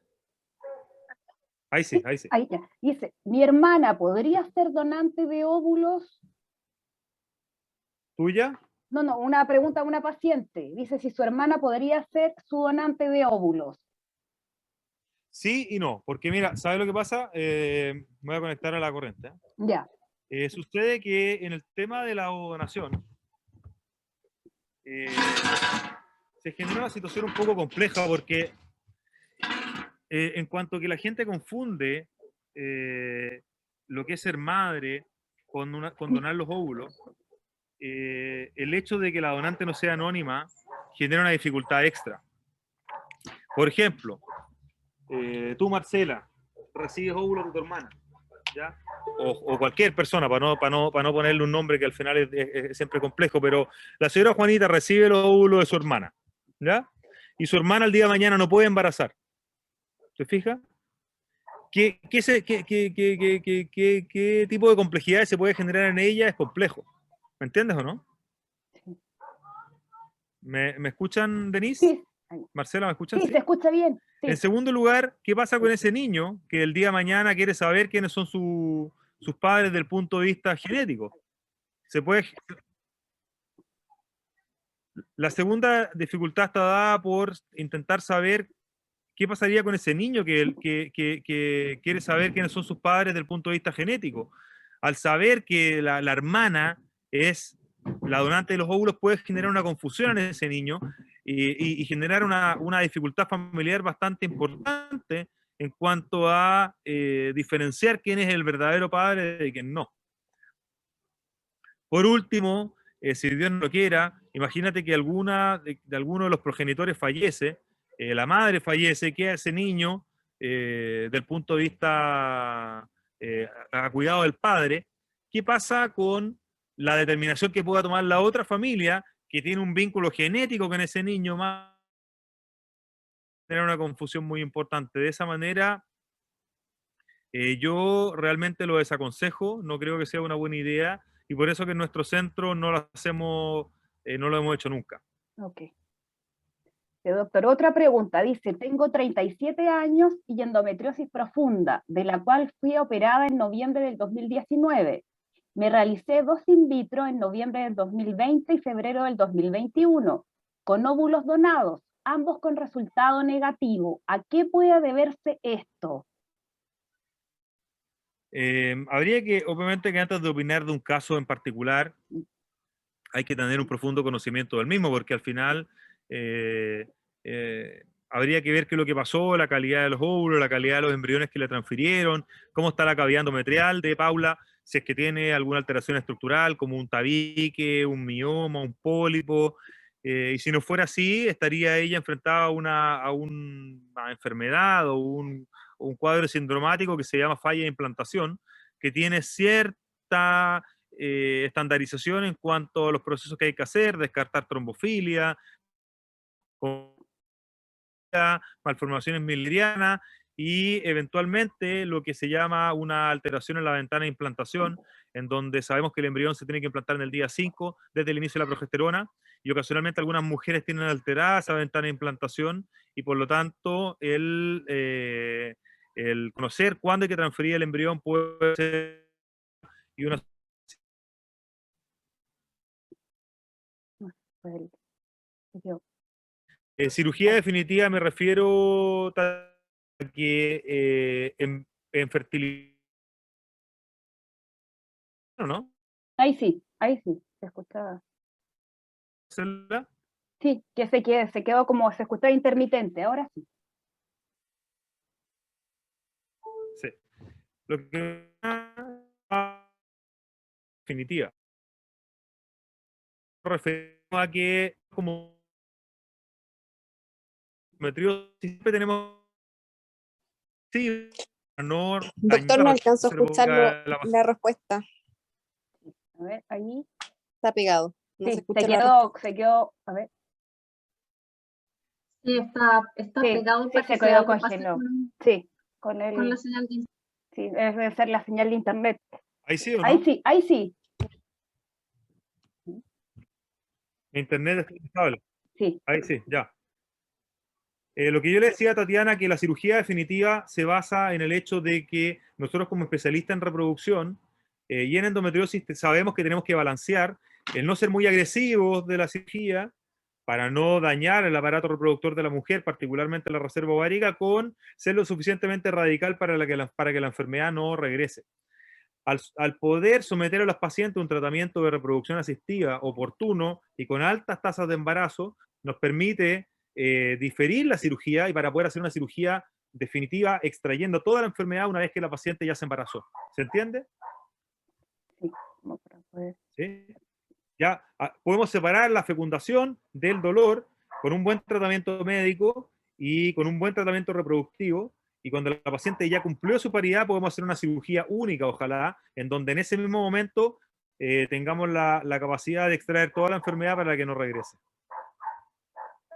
Ahí sí, ahí sí. Ahí ya. Dice, mi hermana podría ser donante de óvulos. ¿Tuya? No, no, una pregunta a una paciente. Dice si su hermana podría ser su donante de óvulos. Sí y no, porque mira, ¿sabes lo que pasa? Me voy a conectar a la corriente. Ya. Sucede que en el tema de la donación eh, se genera una situación un poco compleja porque en cuanto que la gente confunde lo que es ser madre con donar los óvulos, el hecho de que la donante no sea anónima genera una dificultad extra. Por ejemplo, tú, Marcela, recibes óvulos de tu hermana, ¿ya? O cualquier persona, para no ponerle un nombre que al final es siempre complejo, pero la señora Juanita recibe los óvulos de su hermana, ¿ya? Y su hermana el día de mañana no puede embarazar. ¿Te fijas? ¿Qué tipo de complejidades se puede generar en ella? Es complejo. ¿Me entiendes o no? Sí. ¿Me escuchan, Denise? Sí. Marcela, ¿me escuchan? Sí, se escucha bien. Sí. En segundo lugar, ¿qué pasa con ese niño que el día de mañana quiere saber quiénes son sus padres desde el punto de vista genético? La segunda dificultad está dada por intentar saber qué pasaría con ese niño que quiere saber quiénes son sus padres desde el punto de vista genético. Al saber que la hermana es la donante de los óvulos, puede generar una confusión en ese niño y generar una dificultad familiar bastante importante en cuanto a diferenciar quién es el verdadero padre de quién no. Por último, si Dios no lo quiera, imagínate que alguno de los progenitores fallece, la madre fallece, queda ese niño del punto de vista a cuidado del padre. ¿Qué pasa con la determinación que pueda tomar la otra familia que tiene un vínculo genético con ese niño? Más tener una confusión muy importante. De esa manera, yo realmente lo desaconsejo, no creo que sea una buena idea y por eso que en nuestro centro no lo hacemos, no lo hemos hecho nunca. Ok. Doctor, otra pregunta. Dice, tengo 37 años y endometriosis profunda, de la cual fui operada en noviembre del 2019. Me realicé 2 in vitro en noviembre del 2020 y febrero del 2021, con óvulos donados, ambos con resultado negativo. ¿A qué puede deberse esto? Habría que, obviamente, que antes de opinar de un caso en particular, hay que tener un profundo conocimiento del mismo, porque al final habría que ver qué es lo que pasó, la calidad de los óvulos, la calidad de los embriones que le transfirieron, cómo está la cavidad endometrial de Paula, si es que tiene alguna alteración estructural, como un tabique, un mioma, un pólipo, y si no fuera así, estaría ella enfrentada a una enfermedad o un cuadro sindromático que se llama falla de implantación, que tiene cierta estandarización en cuanto a los procesos que hay que hacer, descartar trombofilia, malformaciones miliarianas y eventualmente lo que se llama una alteración en la ventana de implantación, en donde sabemos que el embrión se tiene que implantar en el día 5 desde el inicio de la progesterona y ocasionalmente algunas mujeres tienen alterada esa ventana de implantación y por lo tanto el conocer cuándo hay que transferir el embrión puede ser y una cirugía definitiva me refiero a que en fertilidad, ¿no? Ahí sí, se escuchaba. ¿Célula? Sí, que se quedó como, se escuchaba intermitente, ahora sí. Sí. Lo que definitiva. Refiero a que como siempre tenemos sí, no Doctor, no alcanzo a escuchar la la respuesta. A ver, ahí. Está pegado. No se Sí, escucha la respuesta. se quedó, a ver. Sí, está Sí, pegado, sí, parece se que quedó algo pasa congelado. Sí, con la señal de sí, debe ser la señal de internet. ¿Ahí sí o no? Ahí sí, ahí sí. Internet está estable. Sí. Ahí sí, ya. Lo que yo le decía a Tatiana, que la cirugía definitiva se basa en el hecho de que nosotros como especialistas en reproducción y en endometriosis sabemos que tenemos que balancear el no ser muy agresivos de la cirugía, para no dañar el aparato reproductor de la mujer, particularmente la reserva ovárica, con ser lo suficientemente radical para que la enfermedad no regrese. Al poder someter a los pacientes a un tratamiento de reproducción asistida oportuno y con altas tasas de embarazo, nos permite diferir la cirugía y para poder hacer una cirugía definitiva extrayendo toda la enfermedad una vez que la paciente ya se embarazó. ¿Se entiende? Sí, como para poder... ¿Sí? Ya podemos separar la fecundación del dolor con un buen tratamiento médico y con un buen tratamiento reproductivo. Y cuando la paciente ya cumplió su paridad, podemos hacer una cirugía única, ojalá, en donde en ese mismo momento tengamos la capacidad de extraer toda la enfermedad para que no regrese.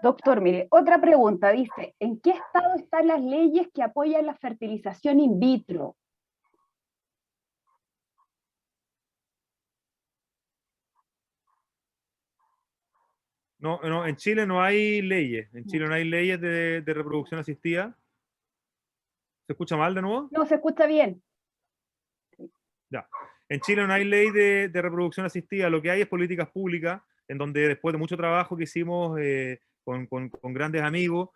Doctor, mire, otra pregunta, dice, ¿en qué estado están las leyes que apoyan la fertilización in vitro? No, en Chile no hay leyes. En Chile no hay leyes de reproducción asistida. ¿Se escucha mal de nuevo? No, se escucha bien. Ya. En Chile no hay ley de reproducción asistida. Lo que hay es políticas públicas, en donde después de mucho trabajo que hicimos con grandes amigos,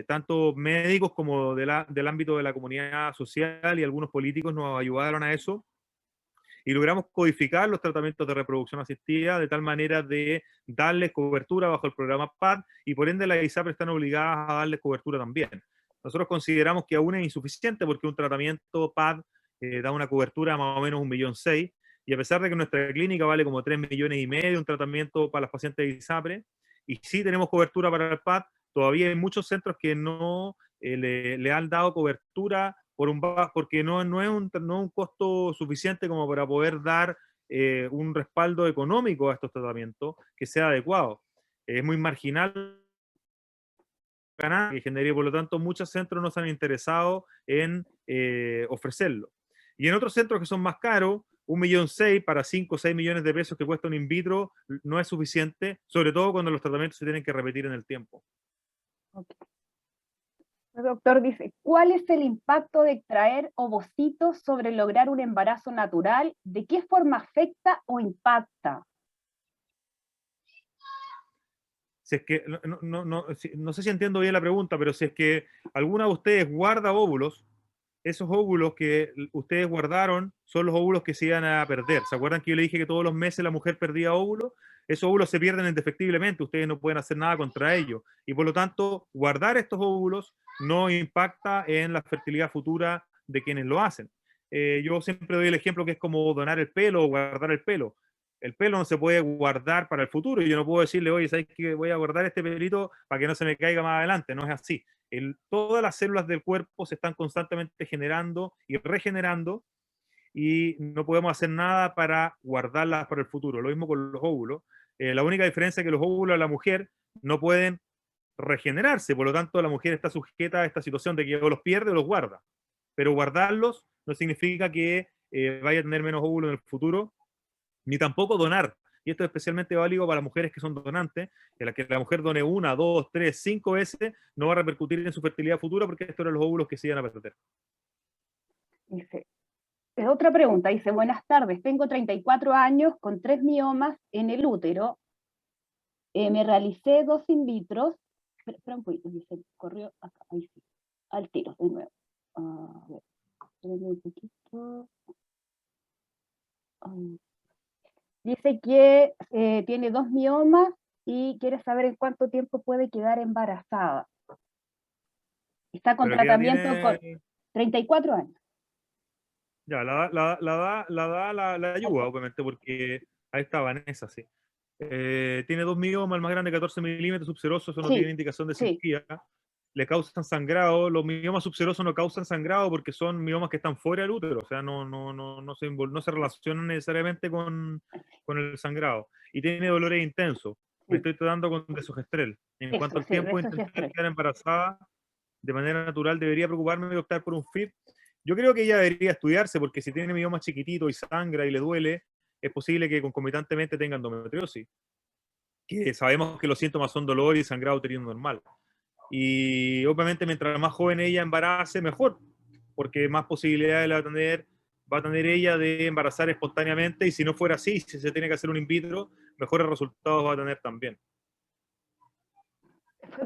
tanto médicos como del ámbito de la comunidad social y algunos políticos nos ayudaron a eso. Y logramos codificar los tratamientos de reproducción asistida de tal manera de darles cobertura bajo el programa PAD y por ende las ISAPRES están obligadas a darles cobertura también. Nosotros consideramos que aún es insuficiente porque un tratamiento PAD da una cobertura de más o menos 1,6 millones y a pesar de que nuestra clínica vale como 3,5 millones un tratamiento para las pacientes de ISAPRE y sí tenemos cobertura para el PAD, todavía hay muchos centros que no le han dado cobertura porque no es un costo suficiente como para poder dar un respaldo económico a estos tratamientos que sea adecuado. Es muy marginal que genere, por lo tanto, muchos centros no se han interesado en ofrecerlo. Y en otros centros que son más caros, 1,6 millones para 5 o 6 millones de pesos que cuesta un in vitro no es suficiente, sobre todo cuando los tratamientos se tienen que repetir en el tiempo. Okay. El doctor dice, ¿cuál es el impacto de extraer ovocitos sobre lograr un embarazo natural? ¿De qué forma afecta o impacta? Si es que, no sé si entiendo bien la pregunta, pero si es que alguna de ustedes guarda óvulos, esos óvulos que ustedes guardaron son los óvulos que se iban a perder. ¿Se acuerdan que yo le dije que todos los meses la mujer perdía óvulos? Esos óvulos se pierden indefectiblemente, ustedes no pueden hacer nada contra ellos. Y por lo tanto, guardar estos óvulos no impacta en la fertilidad futura de quienes lo hacen. Yo siempre doy el ejemplo que es como donar el pelo o guardar el pelo. El pelo no se puede guardar para el futuro y yo no puedo decirle, oye, ¿sabes qué? Voy a guardar este pelito para que no se me caiga más adelante. No es así. Todas las células del cuerpo se están constantemente generando y regenerando y no podemos hacer nada para guardarlas para el futuro. Lo mismo con los óvulos. La única diferencia es que los óvulos de la mujer no pueden regenerarse, por lo tanto la mujer está sujeta a esta situación de que o los pierde o los guarda. Pero guardarlos no significa que vaya a tener menos óvulos en el futuro, ni tampoco donar. Y esto es especialmente válido para las mujeres que son donantes, en la que la mujer done 1, 2, 3, 5 veces, no va a repercutir en su fertilidad futura porque estos eran los óvulos que se iban a perder. Dice, otra pregunta, dice, buenas tardes, tengo 34 años con 3 miomas en el útero, me realicé 2 in vitros, espera un poquito, dice, corrió acá, ahí sí, al tiro, de nuevo. A ver, espérenme un poquito. Dice que tiene 2 miomas y quiere saber en cuánto tiempo puede quedar embarazada. Está con tratamiento con 34 años. Ya, la ayuda, obviamente, porque ahí está Vanessa, sí. Tiene 2 miomas, el más grande 14 milímetros, subseroso, eso no tiene indicación de cirugía. Le causan sangrado. Los miomas subserosos no causan sangrado porque son miomas que están fuera del útero, o sea, no se relacionan necesariamente con el sangrado. Y tiene dolores intensos. Me estoy tratando con desogestrel. En cuanto al tiempo de intentar quedar embarazada de manera natural, debería preocuparme y optar por un FIT. Yo creo que ella debería estudiarse porque si tiene miomas chiquititos y sangra y le duele, es posible que concomitantemente tenga endometriosis. Que sabemos que los síntomas son dolor y sangrado uterino normal. Y obviamente mientras más joven ella embarace, mejor, porque más posibilidades le va a tener va a tener ella de embarazar espontáneamente, y si no fuera así, si se tiene que hacer un in vitro, mejores resultados va a tener también.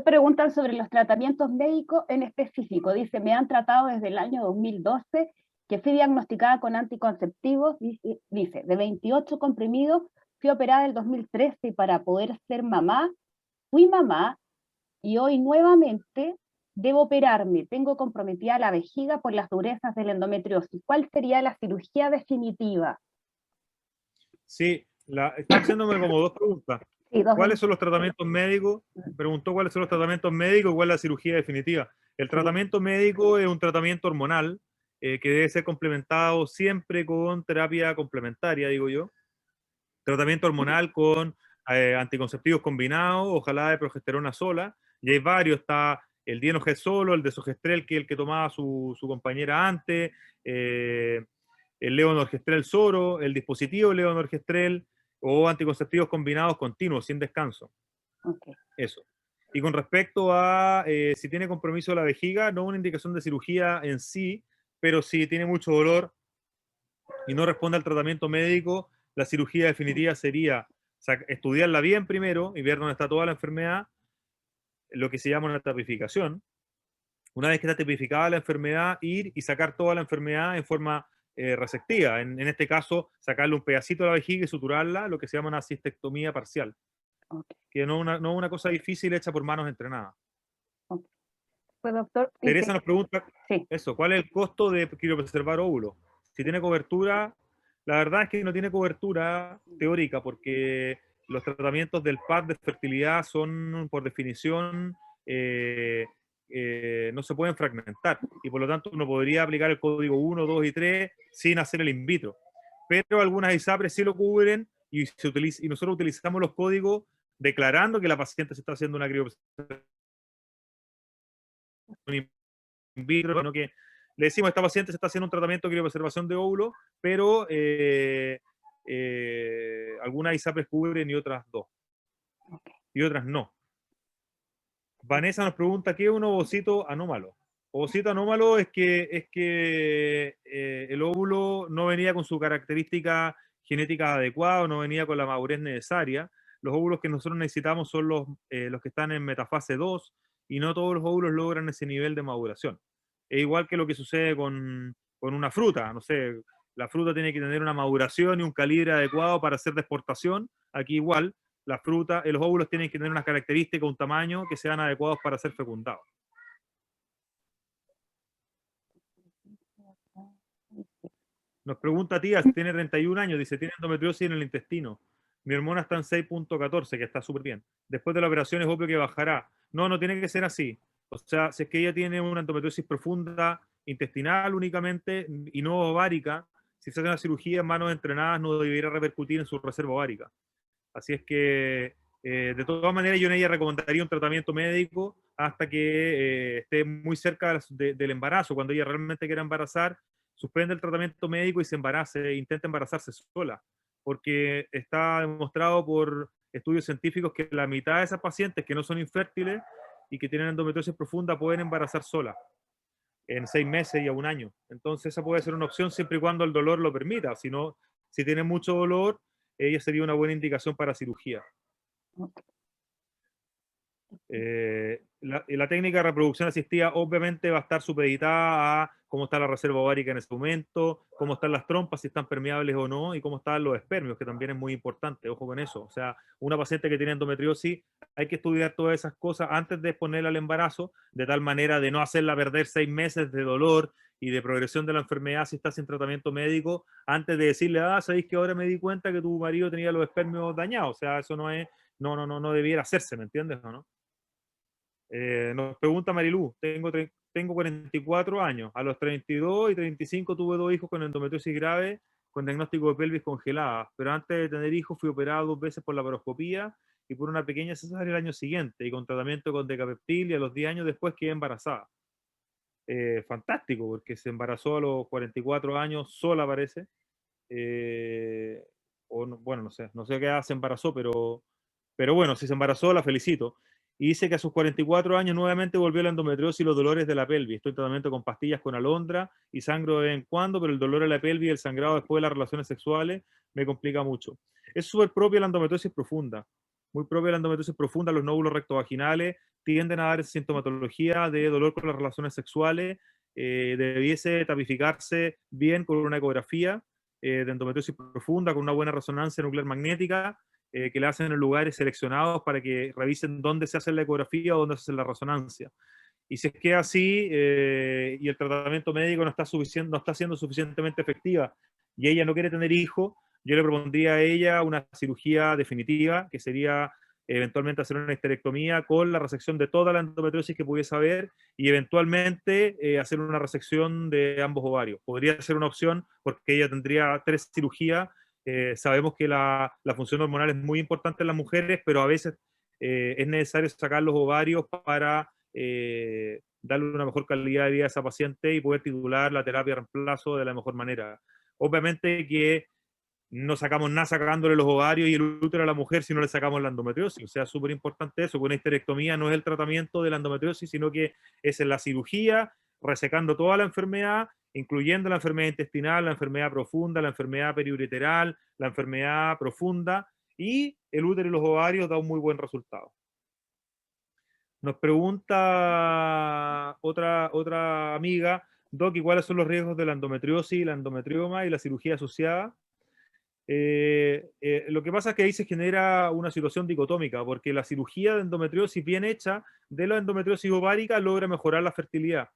Preguntan sobre los tratamientos médicos en específico. Dice, me han tratado desde el año 2012, que fui diagnosticada con anticonceptivos, dice, de 28 comprimidos, fui operada en el 2013 y para poder ser mamá, fui mamá y hoy nuevamente debo operarme. Tengo comprometida la vejiga por las durezas de la endometriosis. ¿Cuál sería la cirugía definitiva? Sí, está haciéndome como dos preguntas. Sí, ¿Cuáles son los tratamientos médicos? Preguntó cuáles son los tratamientos médicos y cuál es la cirugía definitiva. El tratamiento médico es un tratamiento hormonal que debe ser complementado siempre con terapia complementaria, digo yo. Tratamiento hormonal con anticonceptivos combinados, ojalá de progesterona sola. Y hay varios, está el Dienogel solo, el Desogestrel, que es el que tomaba su compañera antes, el Levonorgestrel solo, el dispositivo Levonorgestrel, o anticonceptivos combinados continuos, sin descanso. Okay. Eso. Y con respecto a si tiene compromiso de la vejiga, no una indicación de cirugía en sí, pero si tiene mucho dolor y no responde al tratamiento médico, la cirugía definitiva sería estudiarla bien primero y ver dónde está toda la enfermedad, lo que se llama una tipificación. Una vez que está tipificada la enfermedad, ir y sacar toda la enfermedad en forma resectiva. En este caso, sacarle un pedacito de la vejiga y suturarla, lo que se llama una cistectomía parcial. Okay. Que no es una cosa difícil hecha por manos entrenadas. Okay. Pues, doctor, Teresa nos pregunta, sí. eso, ¿cuál es el costo de criopreservar óvulos? Si tiene cobertura, la verdad es que no tiene cobertura teórica, porque los tratamientos del PAD de fertilidad son, por definición, no se pueden fragmentar, y por lo tanto uno podría aplicar el código 1, 2 y 3 sin hacer el in vitro. Pero algunas ISAPRES sí lo cubren, y nosotros utilizamos los códigos declarando que la paciente se está haciendo una criopreservación in vitro, sino que le decimos a esta paciente se está haciendo un tratamiento de criopreservación de óvulos, pero algunas ISAPRES cubren y otras no. Okay. Y otras no. Vanessa nos pregunta, ¿qué es un ovocito anómalo? Ovocito anómalo es que el óvulo no venía con su característica genética adecuada, no venía con la madurez necesaria. Los óvulos que nosotros necesitamos son los que están en metafase 2, y no todos los óvulos logran ese nivel de maduración. Es igual que lo que sucede con una fruta. No sé, la fruta tiene que tener una maduración y un calibre adecuado para ser de exportación. Aquí igual, la fruta, los óvulos tienen que tener unas características, un tamaño que sean adecuados para ser fecundados. Nos pregunta tía, tiene 31 años, dice, tiene endometriosis en el intestino. Mi hormona está en 6.14, que está súper bien. Después de la operación es obvio que bajará. No, no tiene que ser así. O sea, si es que ella tiene una endometriosis profunda intestinal únicamente y no ovárica, si se hace una cirugía en manos entrenadas no debería repercutir en su reserva ovárica. Así es que, de todas maneras, yo en ella recomendaría un tratamiento médico hasta que esté muy cerca del embarazo. Cuando ella realmente quiera embarazar, suspende el tratamiento médico y se embarace, e intenta embarazarse sola. Porque está demostrado por estudios científicos que la mitad de esas pacientes que no son infértiles y que tienen endometriosis profunda pueden embarazar sola en 6 meses y a 1 año. Entonces esa puede ser una opción siempre y cuando el dolor lo permita. Si no, si tiene mucho dolor, ella sería una buena indicación para cirugía. La técnica de reproducción asistida obviamente va a estar supeditada a cómo está la reserva ovárica en ese momento, cómo están las trompas, si están permeables o no, y cómo están los espermios, que también es muy importante, ojo con eso. O sea, una paciente que tiene endometriosis, hay que estudiar todas esas cosas antes de exponerla al embarazo, de tal manera de no hacerla perder 6 meses de dolor y de progresión de la enfermedad si está sin tratamiento médico, antes de decirle, sabéis que ahora me di cuenta que tu marido tenía los espermios dañados. O sea, eso no es, no debiera hacerse, ¿me entiendes o no? Nos pregunta Marilú, tengo 44 años, a los 32 y 35 tuve 2 hijos con endometriosis grave, con diagnóstico de pelvis congelada, pero antes de tener hijos fui operado 2 veces por laparoscopía y por una pequeña cesárea el año siguiente, y con tratamiento con decapeptil, y a los 10 años después quedé embarazada. Fantástico, porque se embarazó a los 44 años sola, parece. O no, bueno, no sé qué edad se embarazó, pero bueno, si se embarazó la felicito. y dice que a sus 44 años nuevamente volvió la endometriosis y los dolores de la pelvis. Estoy en tratamiento con pastillas con alondra y sangro de vez en cuando, pero el dolor de la pelvis y el sangrado después de las relaciones sexuales me complica mucho. Es súper propia la endometriosis profunda, muy propia la endometriosis profunda. Los nódulos rectovaginales tienden a dar esa sintomatología de dolor con las relaciones sexuales. Debiese tapificarse bien con una ecografía de endometriosis profunda, con una buena resonancia nuclear magnética, que le hacen en lugares seleccionados para que revisen dónde se hace la ecografía o dónde se hace la resonancia. Y si es que así y el tratamiento médico no está siendo suficientemente efectiva y ella no quiere tener hijos, yo le propondría a ella una cirugía definitiva, que sería eventualmente hacer una histerectomía con la resección de toda la endometriosis que pudiese haber y eventualmente hacer una resección de ambos ovarios. Podría ser una opción porque ella tendría 3 cirugías. Sabemos que la función hormonal es muy importante en las mujeres, pero a veces es necesario sacar los ovarios para darle una mejor calidad de vida a esa paciente y poder titular la terapia de reemplazo de la mejor manera. Obviamente que no sacamos nada sacándole los ovarios y el útero a la mujer si no le sacamos la endometriosis. O sea, súper importante eso, que una histerectomía no es el tratamiento de la endometriosis, sino que es en la cirugía, resecando toda la enfermedad, incluyendo la enfermedad intestinal, la enfermedad profunda, la enfermedad periureteral, la enfermedad profunda, y el útero y los ovarios da un muy buen resultado. Nos pregunta otra amiga, Doc, ¿y cuáles son los riesgos de la endometriosis, la endometrioma y la cirugía asociada? Lo que pasa es que ahí se genera una situación dicotómica, porque la cirugía de endometriosis bien hecha de la endometriosis ovárica logra mejorar la fertilidad,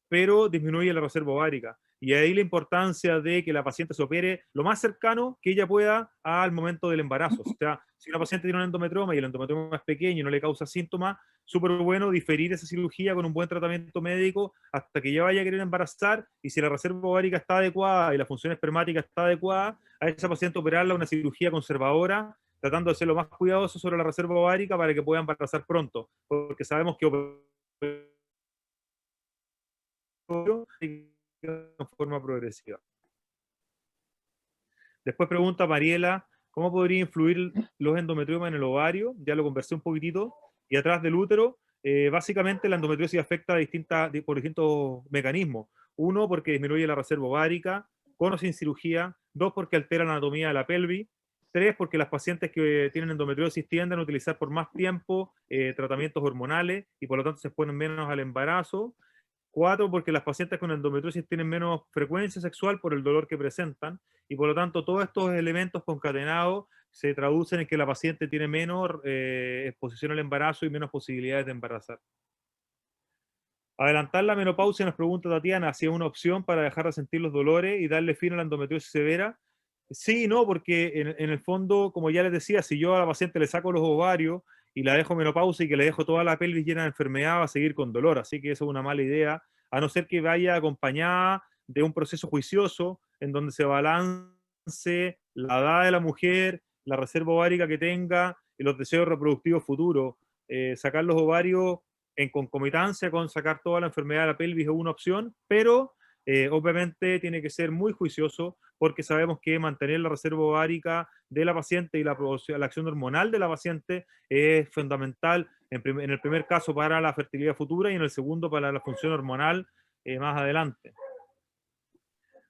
pero disminuye la reserva ovárica. Y ahí la importancia de que la paciente se opere lo más cercano que ella pueda al momento del embarazo. O sea, si una paciente tiene un endometrioma y el endometrioma es pequeño y no le causa síntomas, súper bueno diferir esa cirugía con un buen tratamiento médico hasta que ella vaya a querer embarazar, y si la reserva ovárica está adecuada y la función espermática está adecuada, a esa paciente operarla una cirugía conservadora, tratando de ser lo más cuidadoso sobre la reserva ovárica para que pueda embarazar pronto, porque sabemos que de forma progresiva. Después pregunta Mariela, ¿cómo podría influir los endometriomas en el ovario? Ya lo conversé un poquitito. Y atrás del útero, básicamente la endometriosis afecta por distintos mecanismos. 1, porque disminuye la reserva ovárica, con o sin cirugía. 2, porque altera la anatomía de la pelvis. 3, porque las pacientes que tienen endometriosis tienden a utilizar por más tiempo tratamientos hormonales y por lo tanto se exponen menos al embarazo. 4, porque las pacientes con endometriosis tienen menos frecuencia sexual por el dolor que presentan, y por lo tanto todos estos elementos concatenados se traducen en que la paciente tiene menor exposición al embarazo y menos posibilidades de embarazar. Adelantar la menopausia, nos pregunta Tatiana, si es una opción para dejar de sentir los dolores y darle fin a la endometriosis severa. Sí y no, porque en el fondo, como ya les decía, si yo a la paciente le saco los ovarios y la dejo menopausia y que le dejo toda la pelvis llena de enfermedad, va a seguir con dolor. Así que eso es una mala idea, a no ser que vaya acompañada de un proceso juicioso en donde se balance la edad de la mujer, la reserva ovárica que tenga y los deseos reproductivos futuros. Sacar los ovarios en concomitancia con sacar toda la enfermedad de la pelvis es una opción, pero obviamente tiene que ser muy juicioso, porque sabemos que mantener la reserva ovárica de la paciente y la acción hormonal de la paciente es fundamental en el primer caso para la fertilidad futura y en el segundo para la función hormonal más adelante.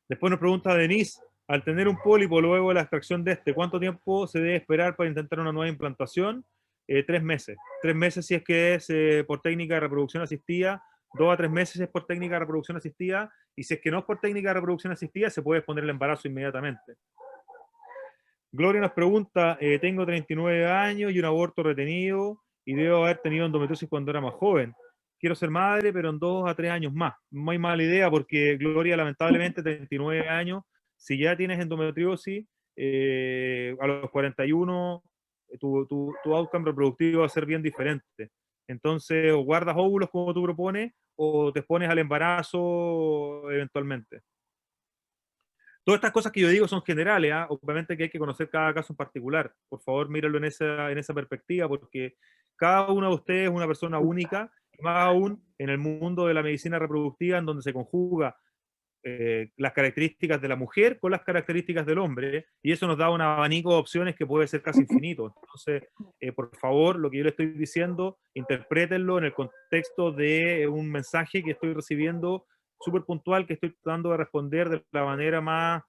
Después nos pregunta Denise, al tener un pólipo luego de la extracción de este, ¿cuánto tiempo se debe esperar para intentar una nueva implantación? 3 meses. 3 meses si es que es por técnica de reproducción asistida, 2 a 3 meses es por técnica de reproducción asistida, y si es que no es por técnica de reproducción asistida, se puede exponer el embarazo inmediatamente. Gloria nos pregunta, tengo 39 años y un aborto retenido, y debo haber tenido endometriosis cuando era más joven. Quiero ser madre, pero en 2 a 3 años más. Muy mala idea, porque Gloria, lamentablemente, 39 años, si ya tienes endometriosis, a los 41, tu outcome reproductivo va a ser bien diferente. Entonces, o guardas óvulos como tú propones, o te expones al embarazo eventualmente. Todas estas cosas que yo digo son generales, ¿eh? Obviamente que hay que conocer cada caso en particular. Por favor, mírenlo en esa perspectiva, porque cada uno de ustedes es una persona única, más aún en el mundo de la medicina reproductiva, en donde se conjuga las características de la mujer con las características del hombre, y eso nos da un abanico de opciones que puede ser casi infinito. Entonces, por favor, lo que yo le estoy diciendo, interprétenlo en el contexto de un mensaje que estoy recibiendo súper puntual, que estoy tratando de responder de la manera más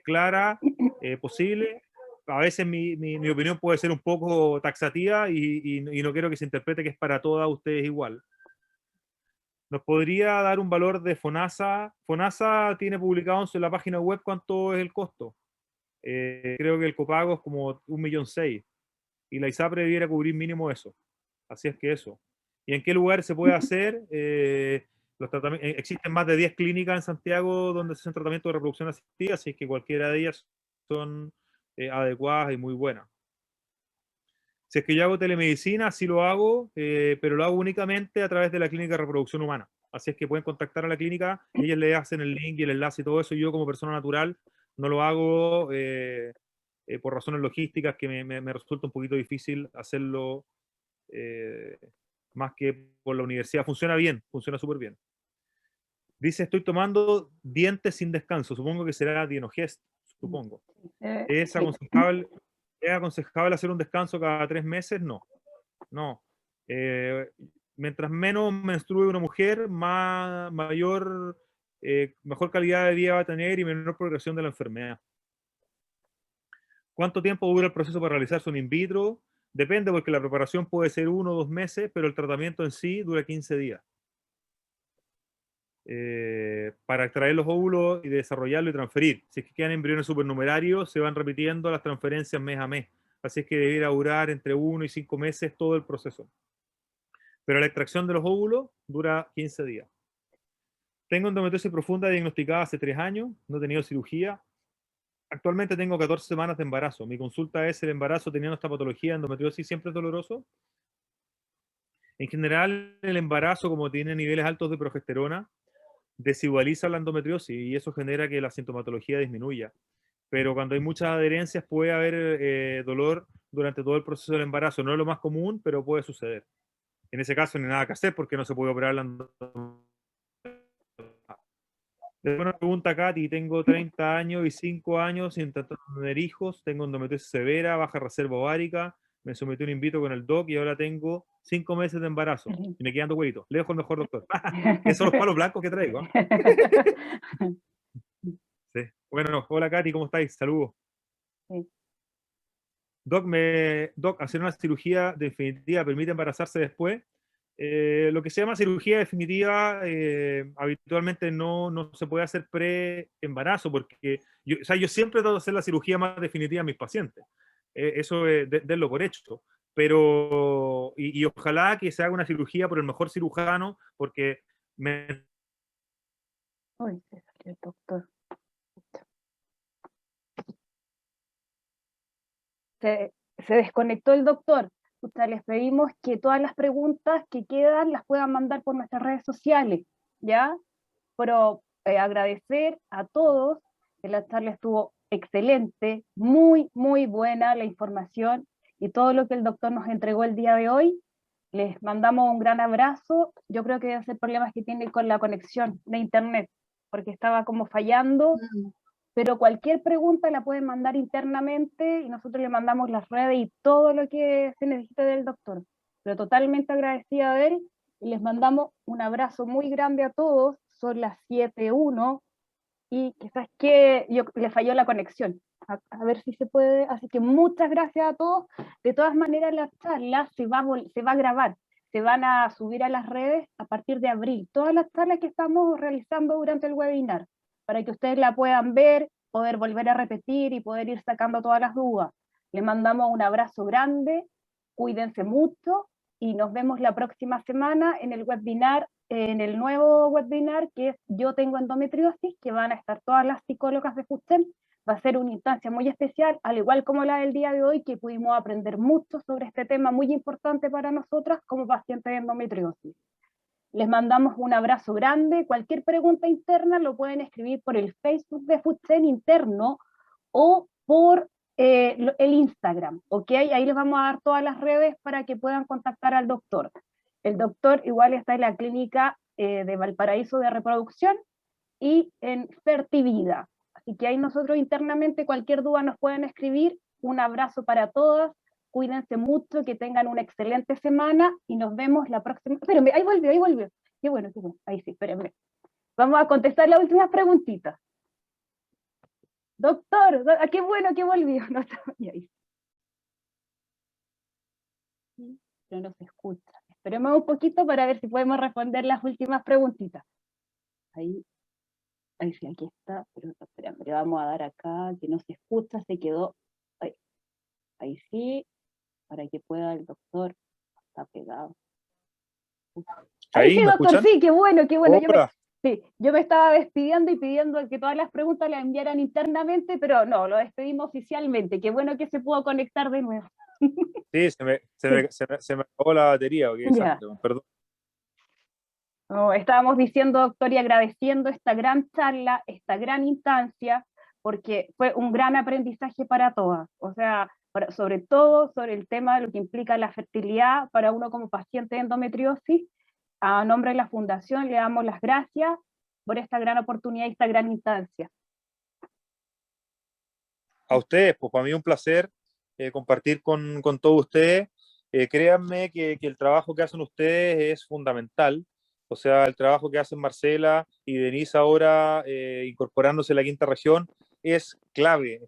clara posible. A veces mi opinión puede ser un poco taxativa y no quiero que se interprete que es para todas ustedes igual. ¿Nos podría dar un valor de FONASA? FONASA tiene publicado en la página web cuánto es el costo. Creo que el copago es como 1,6 millones y la ISAPRE debiera cubrir mínimo eso. Así es que eso. ¿Y en qué lugar se puede hacer? Existen más de 10 clínicas en Santiago donde se hacen tratamientos de reproducción asistida, así que cualquiera de ellas son adecuadas y muy buenas. Si es que yo hago telemedicina, sí lo hago, pero lo hago únicamente a través de la clínica de reproducción humana. Así es que pueden contactar a la clínica, y ellos le hacen el link y el enlace y todo eso. Yo como persona natural no lo hago por razones logísticas que me resulta un poquito difícil hacerlo más que por la universidad. Funciona bien, funciona súper bien. Dice, estoy tomando dientes sin descanso. Supongo que será Dienogest, supongo. ¿Es aconsejable hacer un descanso cada 3 meses? No. No. Mientras menos menstrue una mujer, mejor calidad de vida va a tener y menor progresión de la enfermedad. ¿Cuánto tiempo dura el proceso para realizarse un in vitro? Depende, porque la preparación puede ser 1 o 2 meses, pero el tratamiento en sí dura 15 días. Para extraer los óvulos y desarrollarlo y transferir. Si es que quedan embriones supernumerarios, se van repitiendo las transferencias mes a mes. Así es que debiera durar entre 1 y 5 meses todo el proceso. Pero la extracción de los óvulos dura 15 días. Tengo endometriosis profunda diagnosticada hace 3 años, no he tenido cirugía. Actualmente tengo 14 semanas de embarazo. Mi consulta es: ¿el embarazo teniendo esta patología de endometriosis siempre es doloroso? En general, el embarazo, como tiene niveles altos de progesterona, desigualiza la endometriosis y eso genera que la sintomatología disminuya. Pero cuando hay muchas adherencias puede haber dolor durante todo el proceso del embarazo. No es lo más común, pero puede suceder. En ese caso no hay nada que hacer porque no se puede operar la endometriosis. Después una pregunta, Katy, tengo 30 años y 5 años intentando tener hijos, tengo endometriosis severa, baja reserva ovárica, me sometí a un in vitro con el doc y ahora tengo 5 meses de embarazo y me quedan 2 huevitos. Le dejo el mejor doctor. Esos son los palos blancos que traigo. Sí. Bueno, hola Katy, ¿cómo estáis? Saludos. Sí. Doc, ¿hacer una cirugía definitiva permite embarazarse después? Lo que se llama cirugía definitiva habitualmente no se puede hacer pre-embarazo, porque yo siempre trato de hacer la cirugía más definitiva a mis pacientes. Eso denlo por hecho. Pero, y ojalá que se haga una cirugía por el mejor cirujano, porque Uy, se salió el doctor. Se desconectó el doctor. Les pedimos que todas las preguntas que quedan las puedan mandar por nuestras redes sociales, ¿ya? Pero agradecer a todos, que la charla estuvo excelente, muy, muy buena la información y todo lo que el doctor nos entregó el día de hoy. Les mandamos un gran abrazo. Yo creo que debe ser problemas que tiene con la conexión de internet, porque estaba como fallando. Pero cualquier pregunta la pueden mandar internamente y nosotros le mandamos las redes y todo lo que se necesite del doctor. Pero totalmente agradecida de él y les mandamos un abrazo muy grande a todos. Son las 7:01 y quizás que le falló la conexión. A ver si se puede. Así que muchas gracias a todos. De todas maneras, la charla se va a grabar. Se van a subir a las redes a partir de abril. Todas las charlas que estamos realizando durante el webinar, para que ustedes la puedan ver, poder volver a repetir y poder ir sacando todas las dudas. Les mandamos un abrazo grande, cuídense mucho y nos vemos la próxima semana en el webinar, en el nuevo webinar que es Yo tengo endometriosis, que van a estar todas las psicólogas de FUTSEM. Va a ser una instancia muy especial, al igual como la del día de hoy, que pudimos aprender mucho sobre este tema muy importante para nosotras como pacientes de endometriosis. Les mandamos un abrazo grande. Cualquier pregunta interna lo pueden escribir por el Facebook de FUTSEM interno o por el Instagram, ¿ok? Ahí les vamos a dar todas las redes para que puedan contactar al doctor. El doctor igual está en la clínica de Valparaíso de reproducción y en Fertivida. Así que ahí nosotros internamente cualquier duda nos pueden escribir. Un abrazo para todas, cuídense mucho, que tengan una excelente semana y nos vemos la próxima. Espérenme, ahí volvió. Qué bueno, ahí sí, espérenme. Vamos a contestar las últimas preguntitas. Doctor, qué bueno que volvió. No, ahí. Pero no se escucha. Esperemos un poquito para ver si podemos responder las últimas preguntitas. Ahí sí, aquí está, pero espérame, le vamos a dar acá, que no se escucha, se quedó, ahí sí, para que pueda el doctor, está pegado. Ahí sí, ¿me doctor, escuchan? sí, qué bueno, Hola. yo me estaba despidiendo y pidiendo que todas las preguntas las enviaran internamente, pero no, lo despedimos oficialmente, qué bueno que se pudo conectar de nuevo. Sí, se me acabó la batería, okay, exacto, perdón. No, estábamos diciendo, doctor, y agradeciendo esta gran charla, esta gran instancia, porque fue un gran aprendizaje para todas. O sea, sobre todo sobre el tema de lo que implica la fertilidad para uno como paciente de endometriosis. A nombre de la Fundación le damos las gracias por esta gran oportunidad y esta gran instancia. A ustedes, pues para mí es un placer compartir con todos ustedes. Créanme que el trabajo que hacen ustedes es fundamental. O sea, el trabajo que hacen Marcela y Denise ahora incorporándose a la quinta región es clave.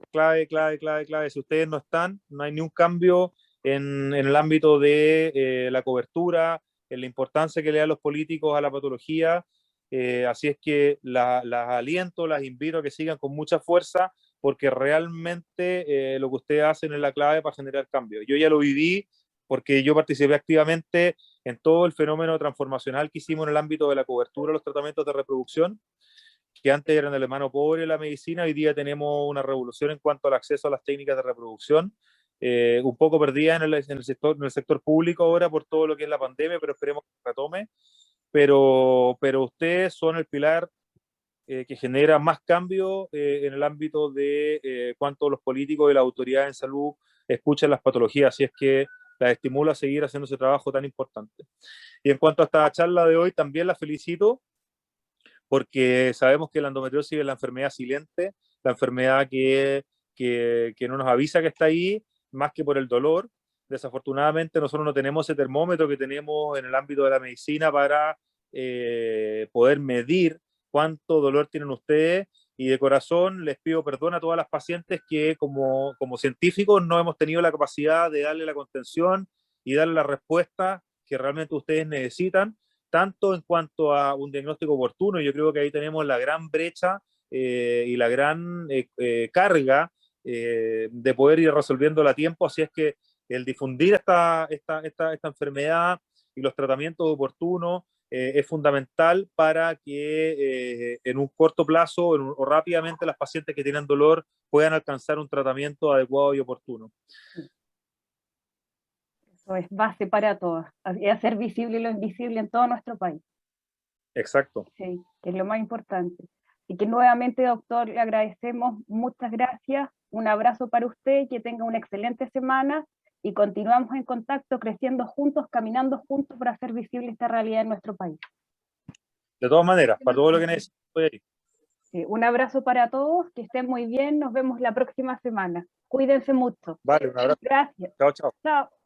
Si ustedes no están, no hay ni un cambio en el ámbito de la cobertura, en la importancia que le dan los políticos a la patología. Así es que las aliento, las invito a que sigan con mucha fuerza, porque realmente lo que ustedes hacen es la clave para generar cambio. Yo ya lo viví porque yo participé activamente en todo el fenómeno transformacional que hicimos en el ámbito de la cobertura de los tratamientos de reproducción, que antes eran el hermano pobre de la medicina. Hoy día tenemos una revolución en cuanto al acceso a las técnicas de reproducción, un poco perdida en el sector público ahora por todo lo que es la pandemia, pero esperemos que retome. Pero ustedes son el pilar que genera más cambio en el ámbito de cuánto los políticos y la autoridad en salud escuchan las patologías, así es que las estimula a seguir haciendo ese trabajo tan importante. Y en cuanto a esta charla de hoy, también la felicito, porque sabemos que la endometriosis es la enfermedad silente, la enfermedad que no nos avisa que está ahí, más que por el dolor. Desafortunadamente nosotros no tenemos ese termómetro que tenemos en el ámbito de la medicina para poder medir cuánto dolor tienen ustedes, y de corazón les pido perdón a todas las pacientes que como científicos no hemos tenido la capacidad de darle la contención y darle la respuesta que realmente ustedes necesitan, tanto en cuanto a un diagnóstico oportuno. Yo creo que ahí tenemos la gran brecha y la gran carga de poder ir resolviéndola a tiempo, así es que el difundir esta enfermedad y los tratamientos oportunos es fundamental para que en un corto plazo o rápidamente las pacientes que tienen dolor puedan alcanzar un tratamiento adecuado y oportuno. Eso es base para todos, y hacer visible lo invisible en todo nuestro país. Exacto. Sí, que es lo más importante. Y que nuevamente, doctor, le agradecemos, muchas gracias, un abrazo para usted, que tenga una excelente semana y continuamos en contacto, creciendo juntos, caminando juntos para hacer visible esta realidad en nuestro país. De todas maneras, para todo lo que necesiten, estoy ahí. Sí, un abrazo para todos, que estén muy bien, nos vemos la próxima semana. Cuídense mucho. Vale, un abrazo. Gracias. Chao, chao. Chao.